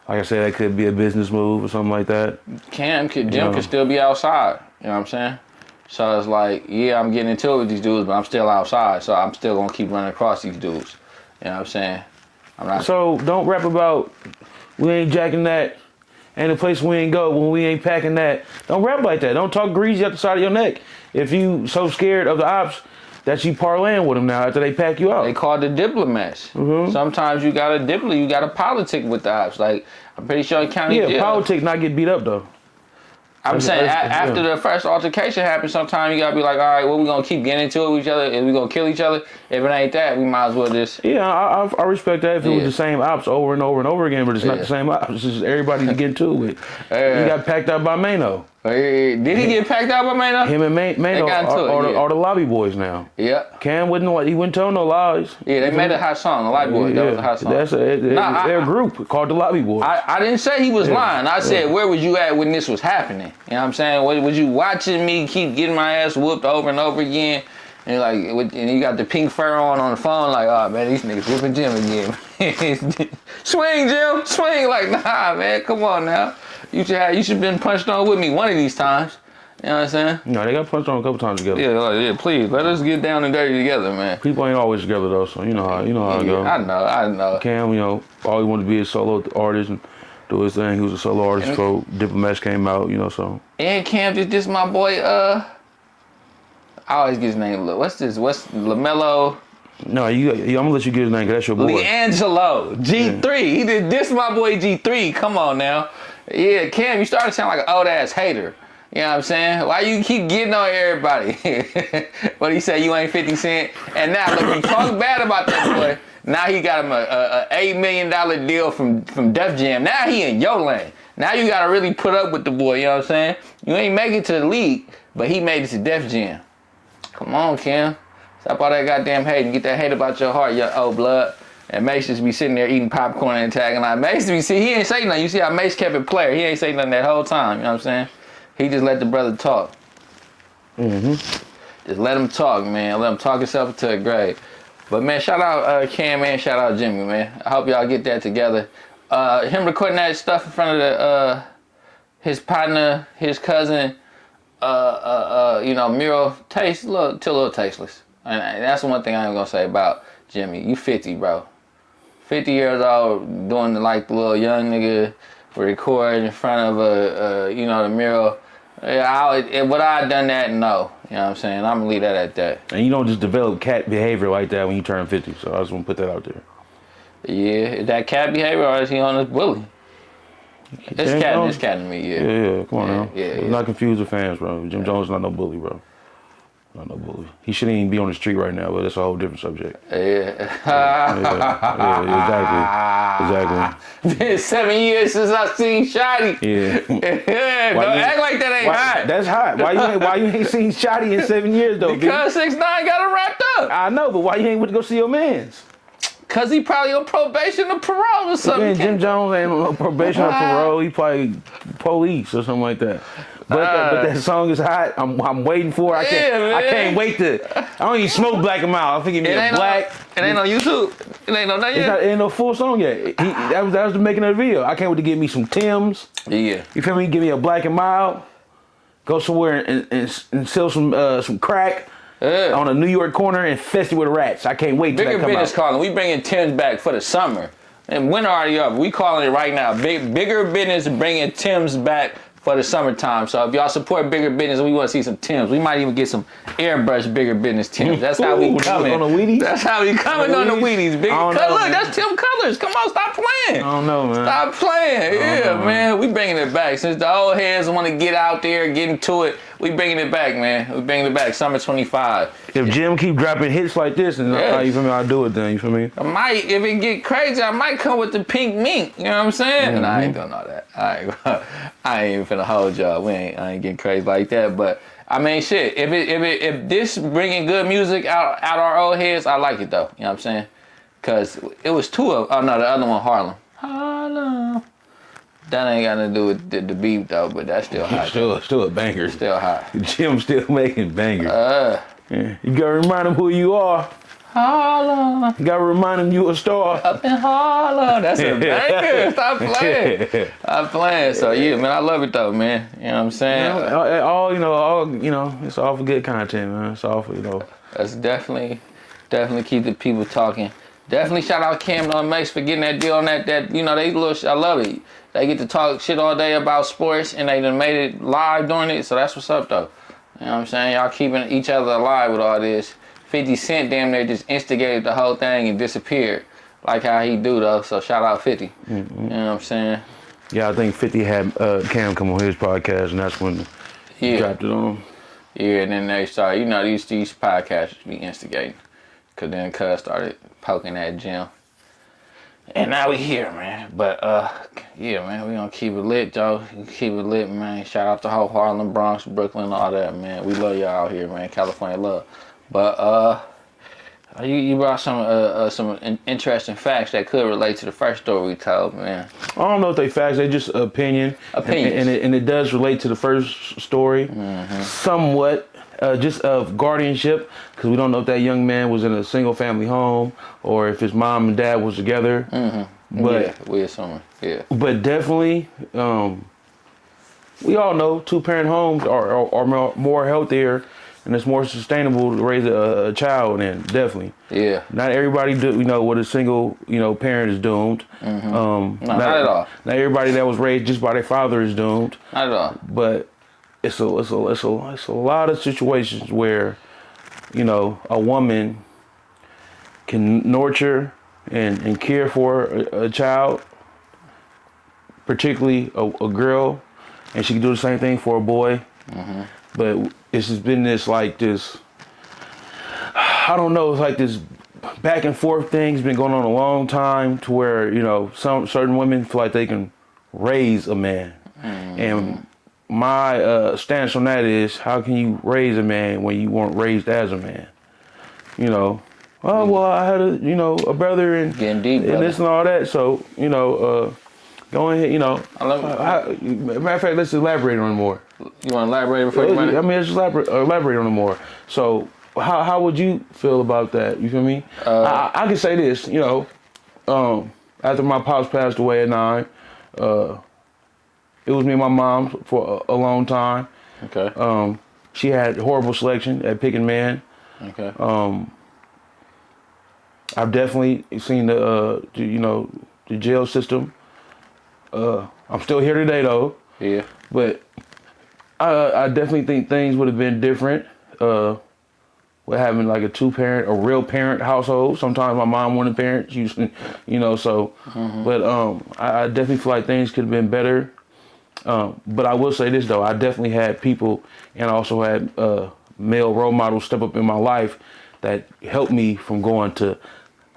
Like I said, that could be a business move or something like that. Jim could still be outside. You know what I'm saying? So it's like, yeah, I'm getting into it with these dudes, but I'm still outside. So I'm still gonna keep running across these dudes. You know what I'm saying? I'm not. So don't rap about we ain't jacking that. Ain't a place we ain't go when we ain't packing that. Don't rap like that. Don't talk greasy up the side of your neck. If you so scared of the ops that you parlaying with them now after they pack you out. They call the diplomats. Mm-hmm. Sometimes you gotta politic with the ops. Like, I'm pretty sure county jail. Yeah, politics not get beat up though. I'm saying after the first altercation happens, sometimes you gotta be like, all right, well, we gonna keep getting into it with each other? Is we gonna kill each other? If it ain't that, we might as well just. Yeah, I respect that if it was the same ops over and over and over again, but it's not the same ops. It's just everybody to get into it with. You got packed out by Mano. Did he get packed out by Mano? Him and Mano are the lobby boys now. Yeah. Cam he wouldn't tell no lies. Yeah, they made a hot song, the Lobby Boys. That was a hot song. That's their group called the Lobby Boys. I didn't say he was lying. I said, where was you at when this was happening? You know what I'm saying? Was you watching me keep getting my ass whooped over and over again? And and you got the pink fur on the phone, like, oh man, these niggas whooping Jim again. Swing, Jim, swing. Like, nah, man, come on now. You should have been punched on with me one of these times. You know what I'm saying? No, they got punched on a couple times together. Yeah, please, let us get down and dirty together, man. People ain't always together though, so you know how it goes. I know. Cam, all he wanted to be a solo artist and do his thing. He was a solo artist before Diplomats came out, so. And Cam just dissed my boy, I always get his name. What's LaMelo? No, I'm gonna let you get his name because that's your boy. Leangelo, G3. Yeah. He did diss my boy G3. Come on now. Yeah, Cam, you started to sound like an old ass hater. You know what I'm saying? Why you keep getting on everybody? What he say, you ain't 50 Cent? And now, look, you talk bad about that boy. Now he got him a $8 million deal from Def Jam. Now he in your lane. Now you gotta really put up with the boy, you know what I'm saying? You ain't make it to the league, but he made it to Def Jam. Come on, Cam. Stop all that goddamn hate and get that hate about your heart, your old blood. And Mace just be sitting there eating popcorn and tagging like Mace. He ain't say nothing. You see how Mace kept it player. He ain't say nothing that whole time. You know what I'm saying? He just let the brother talk. Mm-hmm. Just let him talk, man. Let him talk himself to a grave. But man, shout out Cam, man. Shout out Jimmy, man. I hope y'all get that together. Him recording that stuff in front of his partner, his cousin, Mural, tastes a little tasteless. And that's the one thing I ain't gonna say about Jimmy. You 50, bro. 50 years old, doing like the little young nigga recording in front of the Mural Would I have done that? No. You know what I'm saying? I'm gonna leave that at that. And you don't just develop cat behavior like that when you turn 50. So I just want to put that out there. Yeah, is that cat behavior or is he on his bully? It's cat to me, yeah. Yeah, come on now. Yeah. Not confused with fans, bro. Jim Jones is not no bully, bro. Not no bully. He shouldn't even be on the street right now, but that's a whole different subject. Yeah. Exactly. Been 7 years since I seen Shotty. Yeah. Don't act like that ain't hot. That's hot. Why you ain't seen Shotty in 7 years though? Because 6ix9ine got it wrapped up. I know, but why you ain't went to go see your mans? Cause he probably on probation or parole or something. Man, Jim Jones ain't on probation or parole. He probably police or something like that. But that song is hot. I'm waiting for it. I can't wait to. I don't even smoke Black and Mild. I'm thinking it black. It ain't on YouTube. It ain't on that yet. It ain't no full song yet. That was the making of the video. I can't wait to get me some Timbs. Yeah. You feel me? Give me a Black and Mild. Go somewhere and sell some crack. On a New York corner infested with rats. I can't wait till that come out. Bigger Business calling. We bringing Tim's back for the summer. And winter already up. We calling it right now. Bigger Business bringing Tim's back for the summertime. So if y'all support Bigger Business, we want to see some Timbs. We might even get some airbrush Bigger Business Timbs. That's how we coming. On the Wheaties? That's how we coming on the Wheaties. Look, man. that's Tim Colors. Come on, stop playing. I don't know, man. Stop playing. Yeah, man. We bringing it back. Since the old heads want to get out there, get into it, we bringing it back, man. We bringing it back. Summer 25. If Jim keep dropping hits like this, and you feel me, I'll do it then. You feel me? If it get crazy, I might come with the pink mink. You know what I'm saying? And I ain't doing all that. I ain't even finna hold y'all. I ain't getting crazy like that. But I mean, shit. If this bringing good music out our old heads, I like it though. You know what I'm saying? Cause it was two of. Oh no, the other one Harlem. That ain't got nothing to do with the beat though, but that's still hot. Still a banger. Still hot. Jim's still making bangers. You gotta remind him who you are. Harlem. You gotta remind him you a star. Up in Harlem. That's a banger. Stop playing. Stop playing. So yeah, man, I love it though, man. You know what I'm saying? It's all for good content, man. It's all for, That's definitely keep the people talking. Definitely shout out Camron and Max for getting that deal on that I love it. They get to talk shit all day about sports and they done made it live doing it, so that's what's up though. You know what I'm saying? Y'all keeping each other alive with all this. 50 Cent damn near just instigated the whole thing and disappeared. Like how he do though, so shout out 50. Mm-hmm. You know what I'm saying? Yeah, I think 50 had Cam come on his podcast and that's when he dropped it on him. Yeah, and then they started, these podcasts be instigating. Cause then Cuzn started poking at Jim. And now we here, man. But yeah, man, we gonna keep it lit, y'all. Keep it lit, man. Shout out to whole Harlem, Bronx, Brooklyn, all that, man. We love y'all out here, man. California love. But you brought some interesting facts that could relate to the first story we told, man. I don't know if they facts, they just opinions. And it does relate to the first story, somewhat. Just of guardianship, because we don't know if that young man was in a single family home or if his mom and dad was together. But yeah, we assuming, yeah. But definitely, we all know 2-parent homes are more healthier and it's more sustainable to raise a child in. Definitely. Yeah. Not everybody with a single parent is doomed. No, not at all. Not everybody that was raised just by their father is doomed. Not at all. But it's a lot of situations where, a woman can nurture and care for a child, particularly a girl, and she can do the same thing for a boy. But it's just been this, I don't know, it's like this back and forth thing's been going on a long time to where, some certain women feel like they can raise a man. And my stance on that is, how can you raise a man when you weren't raised as a man? I had a brother and getting deep, and this and all that. So, go ahead, matter of fact, let's elaborate on it more. You want to elaborate before you run it? Let's elaborate on it more. So, how would you feel about that? You feel me? I can say this, after my pops passed away at 9, it was me and my mom for a long time. Okay. She had horrible selection at picking men. Okay. I've definitely seen the jail system. I'm still here today though. Yeah. But I definitely think things would have been different. With having like a real parent household. Sometimes my mom wasn't a parent, so. But I definitely feel like things could have been better. But I will say this though, I definitely had people and also had male role models step up in my life that helped me from going to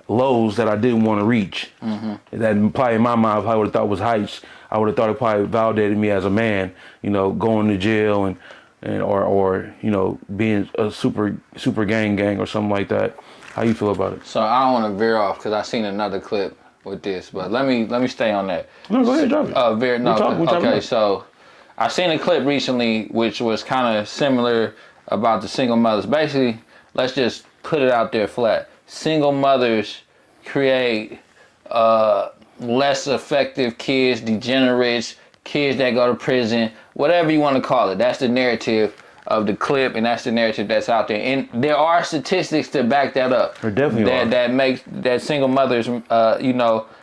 lows that I didn't want to reach. That probably in my mind, I would have thought was heights. I would have thought it probably validated me as a man, going to jail and or being a super gang or something like that. How you feel about it? So I don't want to veer off because I seen another clip with this, but let me stay on that. No, go ahead, drop it. Okay, so I seen a clip recently which was kind of similar about the single mothers. Basically, let's just put it out there flat. Single mothers create less effective kids, degenerates, kids that go to prison, whatever you want to call it. That's the narrative of the clip, and that's the narrative that's out there. And there are statistics to back that up. There definitely are. That makes that single mothers,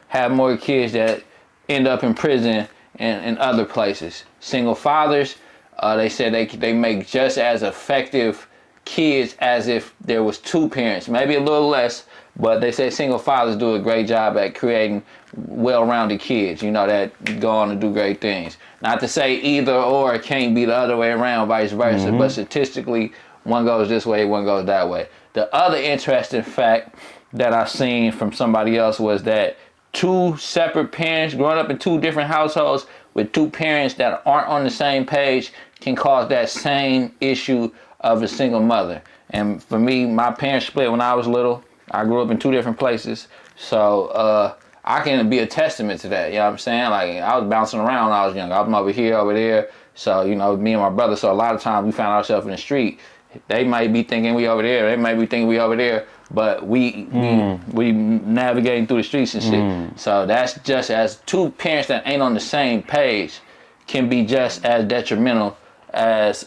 have more kids that end up in prison and other places. Single fathers, they said they make just as effective kids as if there was two parents, maybe a little less, but they say single fathers do a great job at creating well-rounded kids, that go on to do great things. Not to say either or can't be the other way around, vice versa, but statistically, one goes this way, one goes that way. The other interesting fact that I seen from somebody else was that two separate parents growing up in two different households with two parents that aren't on the same page can cause that same issue of a single mother. And for me, my parents split when I was little. I grew up in two different places. So I can be a testament to that. You know what I'm saying? Like, I was bouncing around when I was young. I was over here, over there. So, me and my brother. So a lot of times we found ourselves in the street. They might be thinking we over there. They might be thinking we over there. But we navigating through the streets and shit. So that's just as two parents that ain't on the same page can be just as detrimental as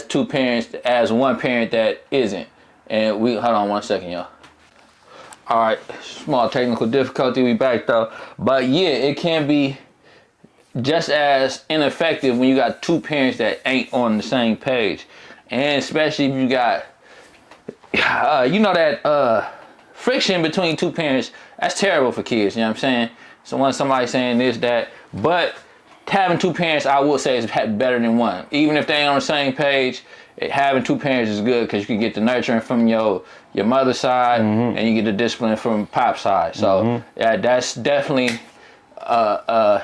two parents, as one parent that isn't. And hold on one second, y'all. All right, small technical difficulty. We back though. But yeah, it can be just as ineffective when you got two parents that ain't on the same page, and especially if you got that friction between two parents. That's terrible for kids. You know what I'm saying? So when somebody saying this, that, but having two parents, I will say, is better than one. Even if they ain't on the same page, having two parents is good because you can get the nurturing from your mother's side and you get the discipline from pop's side. So yeah, that's definitely could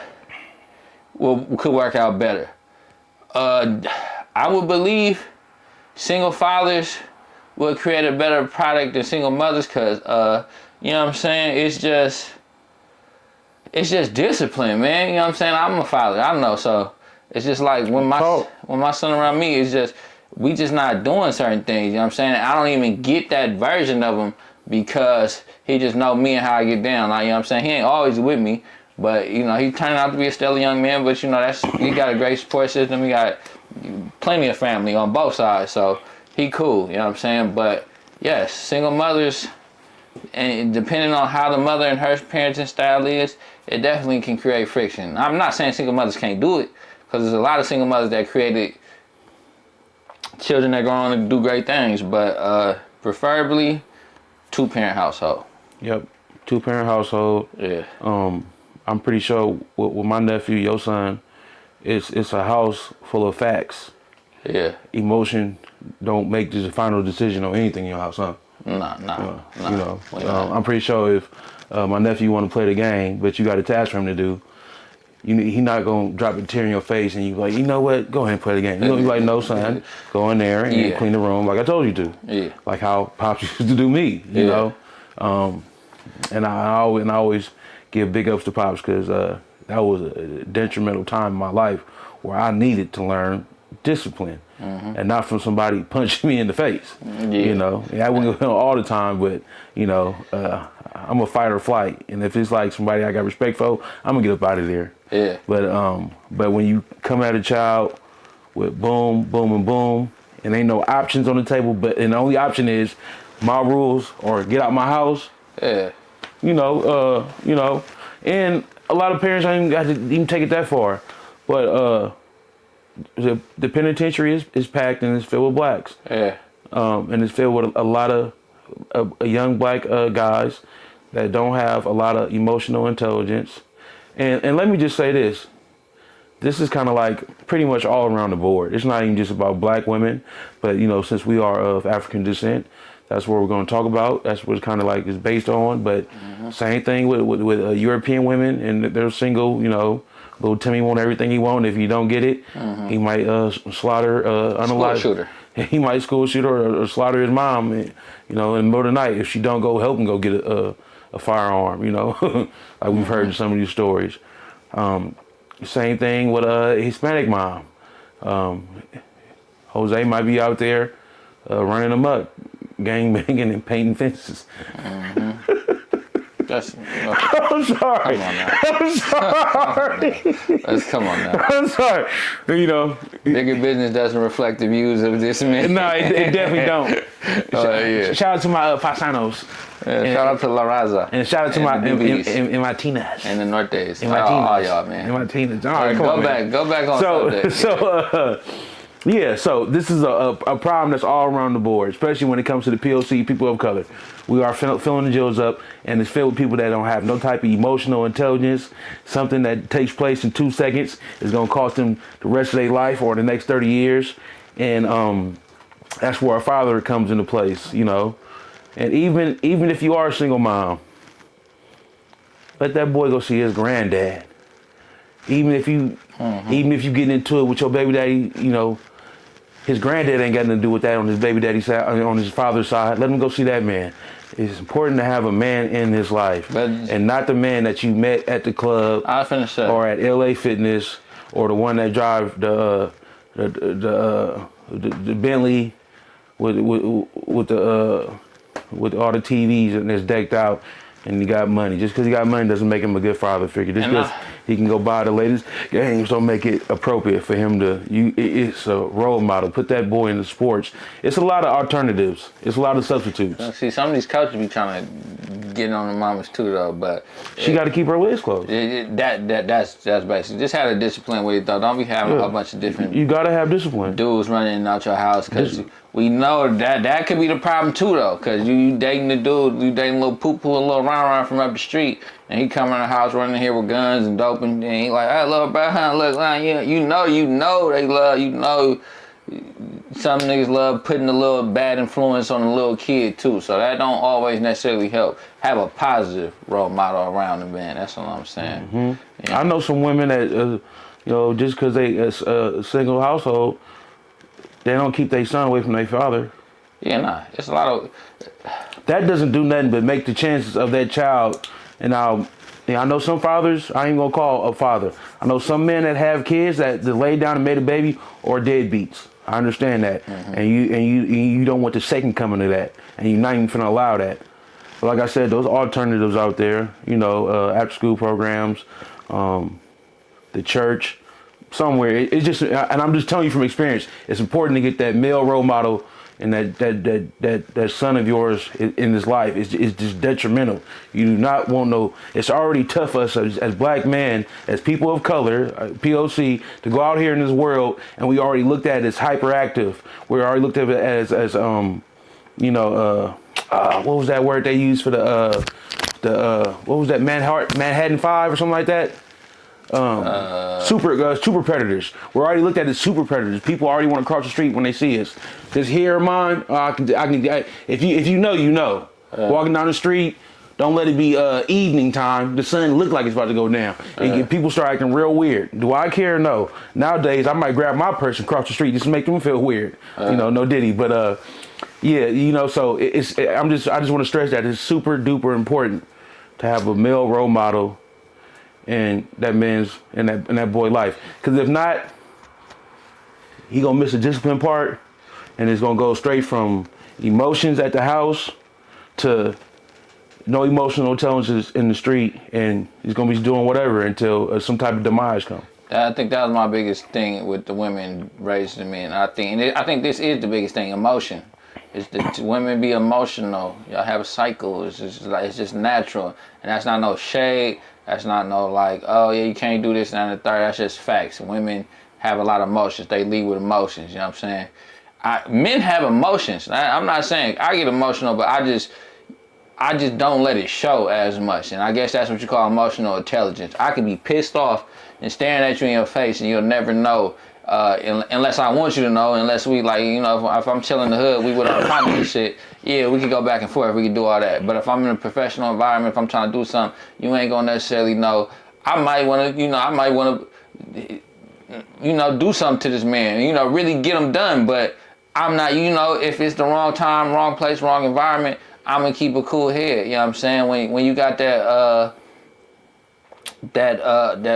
work out better. I would believe single fathers will create a better product than single mothers because you know what I'm saying? It's just discipline, man. You know what I'm saying? I'm a father. I don't know. So it's just like when my son around me, it's just, we just not doing certain things. You know what I'm saying? I don't even get that version of him because he just know me and how I get down. Like, you know what I'm saying? He ain't always with me, but he turning out to be a stellar young man. But he got a great support system. He got plenty of family on both sides. So he cool. You know what I'm saying? But yes, single mothers, and depending on how the mother and her parenting style is, it definitely can create friction. I'm not saying single mothers can't do it, because there's a lot of single mothers that created children that go on to do great things, but preferably two-parent household. Yep, two-parent household. Yeah. I'm pretty sure with my nephew, your son, it's a house full of facts. Yeah. Emotion don't make the final decision on anything in your house, huh? Nah. I'm pretty sure if my nephew want to play the game, but you got a task for him to do, he not gonna drop a tear in your face and you like, you know what? Go ahead and play the game. You be like, no, son, go in there and clean the room like I told you to. Yeah. Like how Pops used to do me, you know. And I always give big ups to Pops because that was a detrimental time in my life where I needed to learn discipline. And not from somebody punching me in the face. I wouldn't go all the time, but I'm a fight or flight, and if it's like somebody I got respect for, I'm gonna get up out of there. Yeah. But when you come at a child with boom, boom, and boom, and ain't no options on the table, and the only option is my rules or get out my house. Yeah. And a lot of parents don't even got to even take it that far, but the penitentiary is packed and it's filled with blacks. Yeah. And it's filled with a lot of young black guys that don't have a lot of emotional intelligence. And let me just say this. This is kind of like pretty much all around the board. It's not even just about black women, but since we are of African descent, that's what we're going to talk about. That's what it's kind of like is based on. But same thing with European women, and they're single. Little Timmy want everything he want. If you don't get it, he might slaughter unalived. School shooter. He might school shoot or slaughter his mom. In the middle of the night if she don't go help him go get a firearm. Like we've heard in some of these stories. Same thing with a Hispanic mom. Jose might be out there running amok, gang banging and painting fences. That's, I'm sorry. Come on now. I'm sorry. Come on now. I'm sorry. Bigger business doesn't reflect the views of this man. No, it definitely don't. Yeah. Shout out to my paisanos. Yeah, shout out to La Raza. And shout out to my the BBs. in my Tinas. And the Nortes. In my all y'all, man. In my Tinas. All right, come on, man. Go back on subject. So this is a problem that's all around the board, especially when it comes to the POC, people of color. We are filling the jails up, and it's filled with people that don't have no type of emotional intelligence. Something that takes place in 2 seconds is going to cost them the rest of their life or the next 30 years. And that's where our father comes into place, And even if you are a single mom, let that boy go see his granddad. Even if you get into it with your baby daddy, his granddad ain't got nothing to do with that on his baby daddy's side, on his father's side. Let him go see that man. It's important to have a man in his life, and not the man that you met at the club or at LA Fitness, or the one that drive the Bentley with all the TVs and it's decked out. And he got money. Just because he got money doesn't make him a good father figure. Just because he can go buy the latest games don't make it appropriate for him to. It's a role model. Put that boy in the sports. It's a lot of alternatives. It's a lot of substitutes. See, some of these coaches be trying to get on the mamas too, though. But she got to keep her legs closed. That's basically just have a discipline with it, though. Don't be having a bunch of different. You got to have discipline. Dudes running out your house because. We know that could be the problem too, though, because you dating the dude, you dating little poo-poo and little round from up the street, and he come in the house running here with guns and dope, and he like, I love bro, look, you know they love, some niggas love putting a little bad influence on a little kid too, so that don't always necessarily help. Have a positive role model around the man. That's all I'm saying. Mm-hmm. Yeah. I know some women that, just because they a single household. They don't keep their son away from their father. Yeah, nah. It's a lot of... That doesn't do nothing but make the chances of that child. And I know some fathers, I ain't gonna call a father. I know some men that have kids that laid down and made a baby or deadbeats. I understand that. Mm-hmm. And you don't want the second coming to that. And you're not even finna allow that. But like I said, those alternatives out there, after school programs, the church, somewhere. It's just, and I'm just telling you from experience, it's important to get that male role model and that son of yours in his life. It's just detrimental. You do not want it's already tough for us as black men, as people of color, POC, to go out here in this world, and we already looked at it as hyperactive. We already looked at it as what was that word they used for what was that, Manhattan 5 or something like that? Super predators. We're already looked at as super predators. People already want to cross the street when they see us. This here of mine, if you know, you know. Walking down the street, don't let it be evening time. The sun look like it's about to go down. And people start acting real weird. Do I care? No. Nowadays, I might grab my purse and cross the street just to make them feel weird. No diddy. But so I just want to stress that it's super duper important to have a male role model in that man's in that boy life, because if not, he gonna miss the discipline part, and it's gonna go straight from emotions at the house to no emotional intelligence in the street, and he's gonna be doing whatever until some type of demise comes. I think that was my biggest thing with the women raising the men. I think this is the biggest thing: emotion. It's the women be emotional. Y'all have a cycle. It's just natural, and that's not no shade. That's not no like, oh yeah, you can't do this and the third. That's just facts. Women have a lot of emotions. They lead with emotions. You know what I'm saying? Men have emotions. I'm not saying I get emotional, but I just don't let it show as much. And I guess that's what you call emotional intelligence. I can be pissed off and staring at you in your face, and you'll never know. Unless I want you to know, unless we like, you know, if I'm chilling in the hood, we with our partner and shit, yeah, we can go back and forth, we can do all that. But if I'm in a professional environment, if I'm trying to do something, you ain't gonna necessarily know. I might want to, do something to this man, really get him done. But I'm not, if it's the wrong time, wrong place, wrong environment, I'm gonna keep a cool head. You know what I'm saying? When you got that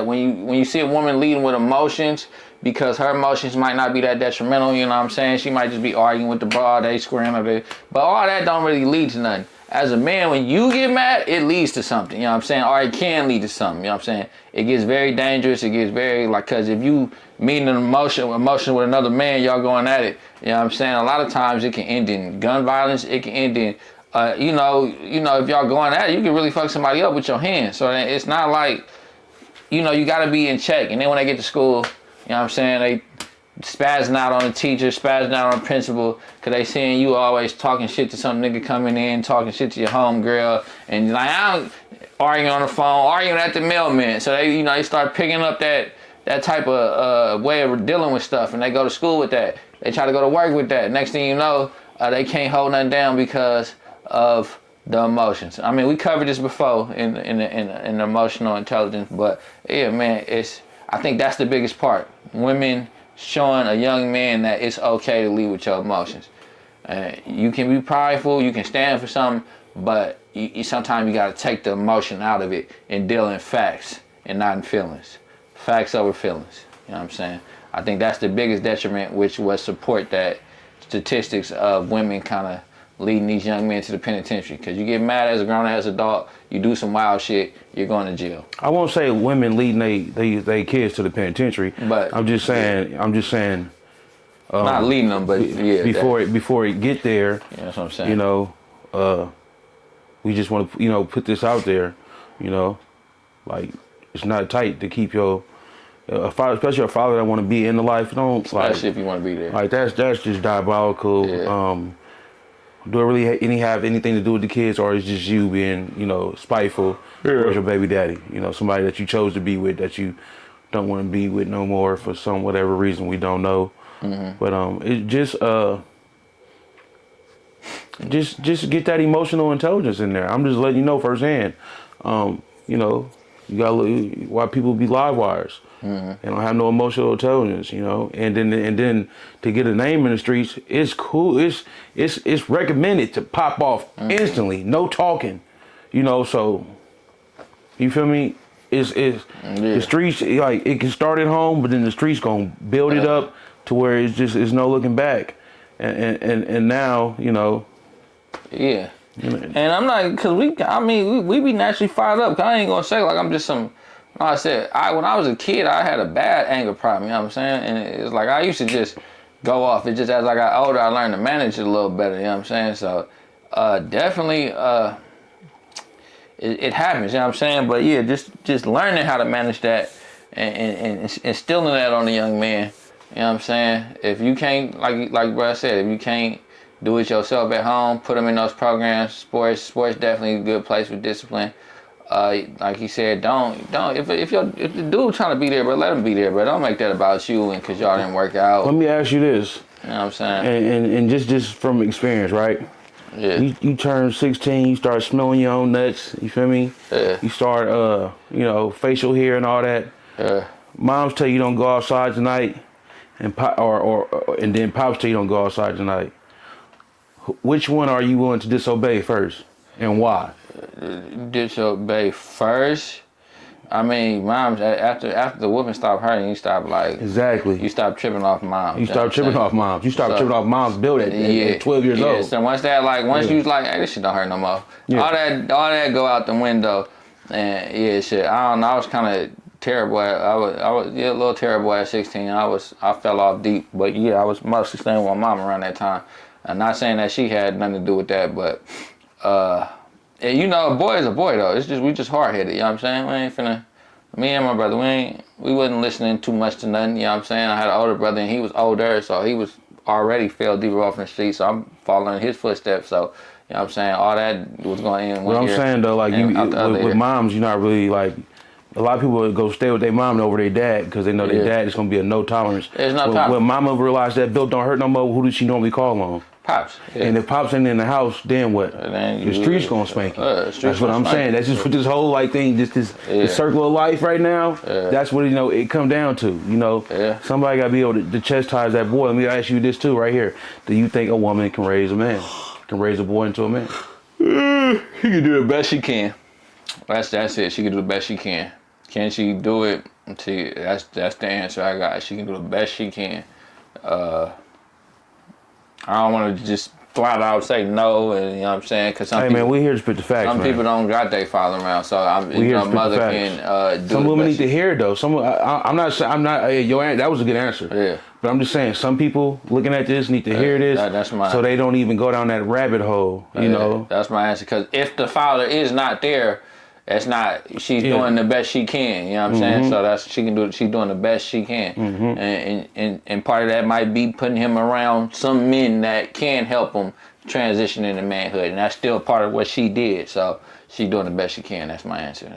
when you see a woman leading with emotions, because her emotions might not be that detrimental, you know what I'm saying? She might just be arguing with the broad, they scream a bit. But all that don't really lead to nothing. As a man, when you get mad, it leads to something, you know what I'm saying? Or it can lead to something, you know what I'm saying? It gets very dangerous, it gets very, because if you meet an emotion with another man, y'all going at it, you know what I'm saying? A lot of times it can end in gun violence, it can end in, if y'all going at it, you can really fuck somebody up with your hands. So it's not like, you gotta be in check. And then when they get to school, you know what I'm saying, they spazzing out on the teacher, spazzing out on the principal, because they seeing you always talking shit to some nigga coming in, talking shit to your homegirl, and like, arguing on the phone, arguing at the mailman. So they start picking up that type of way of dealing with stuff, and they go to school with that. They try to go to work with that. Next thing you know, they can't hold nothing down because of the emotions. I mean, we covered this before in emotional intelligence, but yeah, man, I think that's the biggest part. Women showing a young man that it's okay to lead with your emotions. You can be prideful, you can stand for something, but sometimes you got to take the emotion out of it and deal in facts and not in feelings. Facts over feelings. You know what I'm saying? I think that's the biggest detriment, which would support that statistics of women kind of leading these young men to the penitentiary. Because you get mad as a grown-ass adult, you do some wild shit, you're going to jail. I won't say women leading they kids to the penitentiary, but I'm just saying. Not leading them, but yeah. Before it get there, yeah, that's what I'm saying. We just want to put this out there, like it's not tight to keep your especially a father that want to be in the life. Especially if you want to be there. Like that's just diabolical. Yeah. Do it really have anything to do with the kids, or is just you being, spiteful towards your baby daddy? Somebody that you chose to be with that you don't want to be with no more for some whatever reason we don't know. Mm-hmm. But it just get that emotional intelligence in there. I'm just letting you know firsthand. You got why people be live wires. Mm-hmm. They don't have no emotional intelligence, and then to get a name in the streets, it's cool. It's recommended to pop off instantly, no talking, So you feel me? The streets, like it can start at home, but then the streets gonna build it up to where it's no looking back, and now Yeah. And I'm not, cause we be naturally fired up. Cause I ain't gonna say like I'm just some. No, I said when I was a kid, I had a bad anger problem. You know what I'm saying? And it's like I used to just go off. It just as I got older, I learned to manage it a little better. You know what I'm saying? So definitely, it happens. You know what I'm saying? But yeah, just learning how to manage that and instilling that on the young man. You know what I'm saying? If you can't, like Brad said, if you can't do it yourself at home, put them in those programs. Sports definitely a good place for discipline. Like he said, don't if the dude trying to be there, but let him be there, but don't make that about you and cause y'all didn't work out. Let me ask you this. You know what I'm saying? And just from experience, right? Yeah. You turn 16, you start smelling your own nuts. You feel me? Yeah. You start facial hair and all that. Yeah. Moms tell you don't go outside tonight, and then pops tell you don't go outside tonight. Which one are you willing to disobey first, and why? Disobey first. I mean, moms after the whooping stop hurting, you stop exactly. You stop tripping off moms. You stop tripping off moms. You stop tripping off moms. Build at 12 years old. So once you was like, hey, this shit don't hurt no more. Yeah. All that go out the window, and yeah, shit. I don't know. I was kind of terrible. I was a little terrible at 16. I fell off deep, but yeah, I was mostly staying with my mom around that time. I'm not saying that she had nothing to do with that, but a boy is a boy though. It's just we just hard headed. You know what I'm saying? We Me and my brother, we wasn't listening too much to nothing, you know what I'm saying? I had an older brother and he was older, so he was already fell deeper off in the street, so I'm following his footsteps, so, you know what I'm saying? All that was going in one What I'm ear saying though, like you, and out the other with ear. moms, you're not really like, a lot of people go stay with their mom over their dad because they know their dad is going to be a no tolerance. There's no tolerance. When mama realized that bill don't hurt no more, who does she normally call on? Pops. Yeah. And if Pops ain't in the house, then what? Then The streets gonna spank you. That's That's what I'm saying. That's just what this whole like thing, just this circle of life right now. That's what it come down to. Somebody gotta be able to chastise that boy. Let me ask you this too, right here. Do you think a woman can raise a man? Can raise a boy into a man? She can do the best she can. That's it. She can do the best she can. Can she do it? That's the answer I got. She can do the best she can. I don't want to just flat out say no, and you know what I'm saying? Because man, we here to spit the facts. Some people don't got their father around, so mother can do. Some women need to hear it though. I'm not. That was a good answer. Yeah. But I'm just saying, some people looking at this need to hear this, so they don't even go down that rabbit hole. You know. That's my answer. Because if the father is not there, that's not. She's doing the best she can. You know what I'm saying? So she can do. She's doing the best she can. And part of that might be putting him around some men that can help him transition into manhood, and that's still part of what she did. So she's doing the best she can. That's my answer.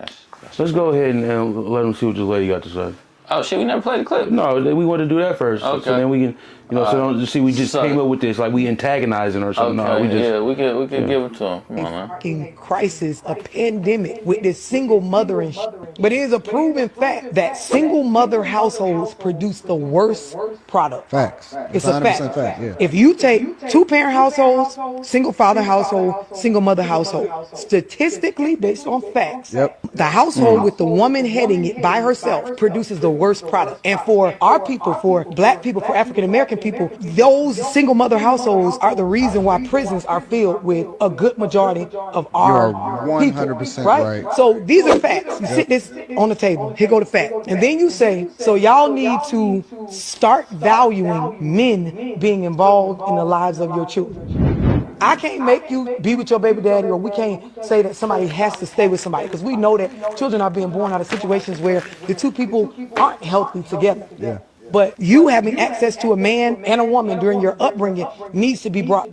Let's go ahead and let them see what this lady got to say. Oh shit, we never played the clip. No, we want to do that first. Okay. So then we can, so don't just see we just came up with this like we antagonizing or something. Okay, No, we could give it to him. Come on, man. Fucking crisis, a pandemic with this single mother and But it is a proven fact that single mother households produce the worst product. Facts. It's a fact. Yeah. If you take two parent households, single father household, single mother household, statistically based on facts, the household with the woman heading it by herself produces the worst product. And for our people, for black people, for African American people, those single mother households are the reason why prisons are filled with a good majority of our people. 100% right. So these are facts. You sit this on the table. Here go the fact. And then you say, so y'all need to start valuing men being involved in the lives of your children. I can't make you be with your baby daddy, or we can't say that somebody has to stay with somebody, because we know that children are being born out of situations where the two people aren't healthy together. Yeah. But you having access to a man and a woman during your upbringing needs to be brought.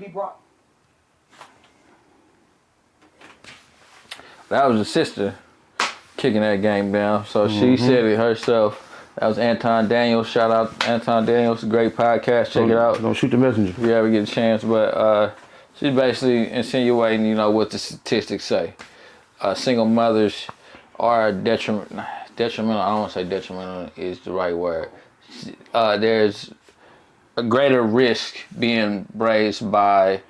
That was a sister kicking that game down. So she said it herself. That was Anton Daniels. Shout out Anton Daniels. Great podcast. Check it out. Don't shoot the messenger. If you ever get a chance. But she's basically insinuating, what the statistics say. Single mothers are detrimental. I don't want to say detrimental is the right word. There's a greater risk being raised by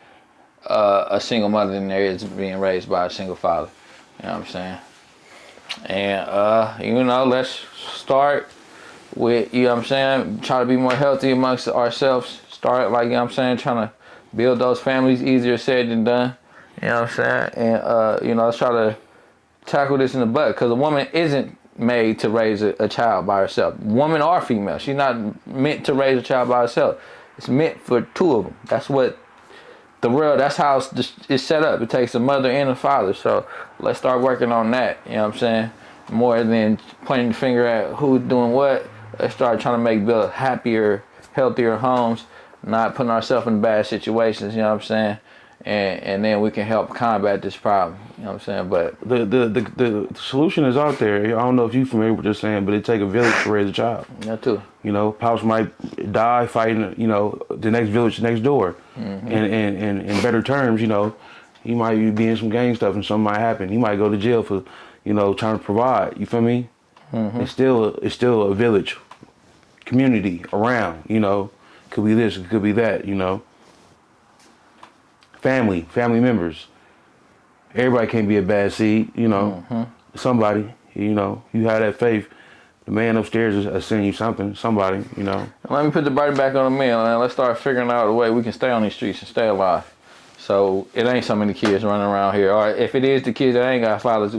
a single mother than there is being raised by a single father. You know what I'm saying? And, let's start with, try to be more healthy amongst ourselves. Start, trying to build those families. Easier said than done. You know what I'm saying? And, let's try to tackle this in the butt, because a woman isn't made to raise a child by herself. Woman or female. She's not meant to raise a child by herself. It's meant for two of them. That's what the world, that's how it's set up. It takes a mother and a father. So let's start working on that. You know what I'm saying? More than pointing the finger at who's doing what. Let's start trying to build happier, healthier homes, not putting ourselves in bad situations. You know what I'm saying? And then we can help combat this problem. You know what I'm saying? But the solution is out there. I don't know if you're familiar with what you're saying, but it takes a village to raise a child. That too. Pops might die fighting, the next village next door. And in better terms, he might be in some gang stuff and something might happen. He might go to jail for, trying to provide. You feel me? It's still a village, community around. Could be this, it could be that. Family members. Everybody can't be a bad seed. Somebody. You have that faith. The man upstairs is sending you somebody. Let me put the burden back on the man, and let's start figuring out a way we can stay on these streets and stay alive. So it ain't so many kids running around here. Or if it is the kids that ain't got fathers,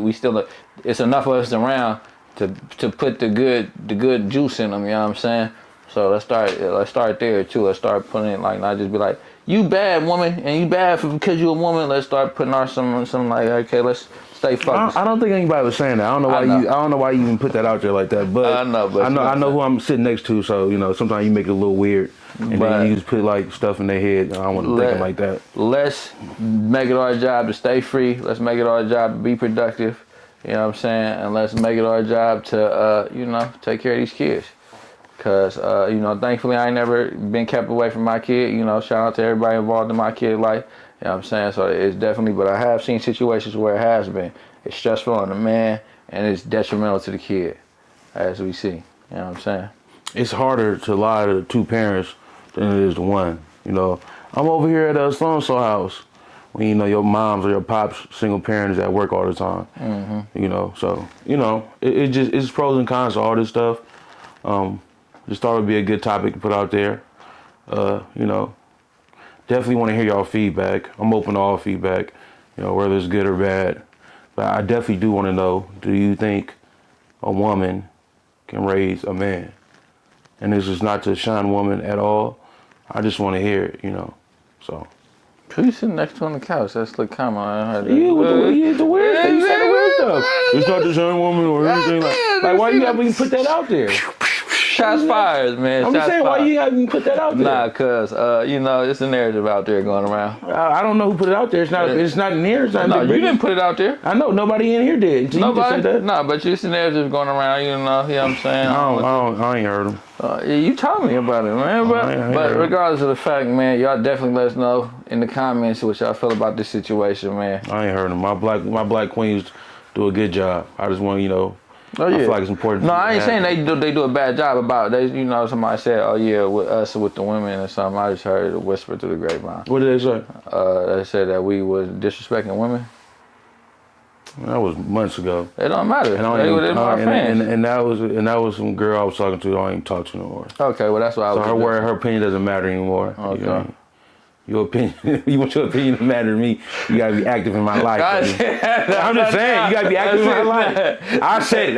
it's enough of us around to put the good juice in them. You know what I'm saying? So let's start there too. Let's start putting it not just be like, you bad woman and you bad because you a woman. Let's start putting some okay, let's stay focused. I don't think anybody was saying that. I don't know why you. I don't know why you even put that out there like that. But I know, but I know who I'm sitting next to. So sometimes you make it a little weird, and then you just put like stuff in their head. I don't want to think like that. Let's make it our job to stay free. Let's make it our job to be productive. You know what I'm saying? And let's make it our job to take care of these kids. Cause thankfully I ain't never been kept away from my kid. Shout out to everybody involved in my kid's life. You know what I'm saying? So it's definitely, but I have seen situations where it has been. It's stressful on the man and it's detrimental to the kid, as we see. You know what I'm saying? It's harder to lie to the two parents than it is to one. I'm over here at so-and-so house when your moms or your pops single parents at work all the time. So it's pros and cons to all this stuff. Just thought it would be a good topic to put out there. Definitely want to hear y'all feedback. I'm open to all feedback, whether it's good or bad. But I definitely do want to know, do you think a woman can raise a man? And this is not to shine woman at all. I just want to hear it, so. Who you sitting next to on the couch? That's the comment. The weird thing. You said the weird stuff. It's not to shine woman or anything like why you haven't put that out there? Shots fired, man. I'm just saying, why you haven't put that out there? Nah, cause it's a narrative out there going around. I don't know who put it out there. It's not in here. It's not. No, you didn't put it out there. I know nobody in here did. Nobody. No, but it's a narrative going around. You know what I'm saying? I ain't heard them. You told me about it, man. But regardless of the fact, man, y'all definitely let us know in the comments what y'all feel about this situation, man. I ain't heard them. My black queens do a good job. I just want Oh, yeah. I feel like it's important. No, I ain't saying they do a bad job about it. Somebody said, oh yeah, with us with the women or something. I just heard a whisper through the grapevine. What did they say? They said that we was disrespecting women. That was months ago. It don't matter. And that was some girl I was talking to. I don't even talk to no more. Okay, well that's why I was. So her opinion doesn't matter anymore. Okay. Your opinion, you want your opinion to matter to me, you gotta be active in my life. I'm just saying, you gotta be active in my life. I said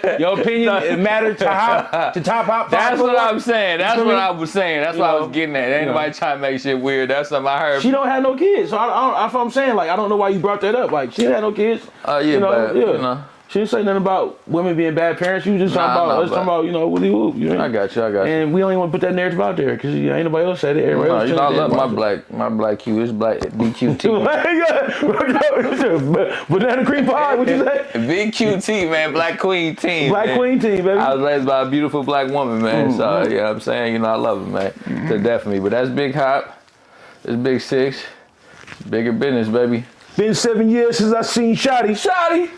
it. Your opinion matters to top hop. That's what I'm saying. That's what I was saying. That's what I was getting at. Ain't nobody trying to make shit weird. That's something I heard. She don't have no kids, so that's what I'm saying. Like, I don't know why you brought that up. Like, she didn't have no kids. She didn't say nothing about women being bad parents. You was just talking about woody whoop. I got you. And we don't even want to put that narrative out there because ain't nobody else said it. Everybody else I love my black Q. It's black BQT. Banana cream pie. What you say? BQT, man. Black Queen team. Black Queen team, baby. I was raised by a beautiful black woman, man. So you know what I'm saying. I love her, man. So definitely. But that's Big Hop. It's Big Six. Bigger business, baby. Been 7 years since I seen Shotty.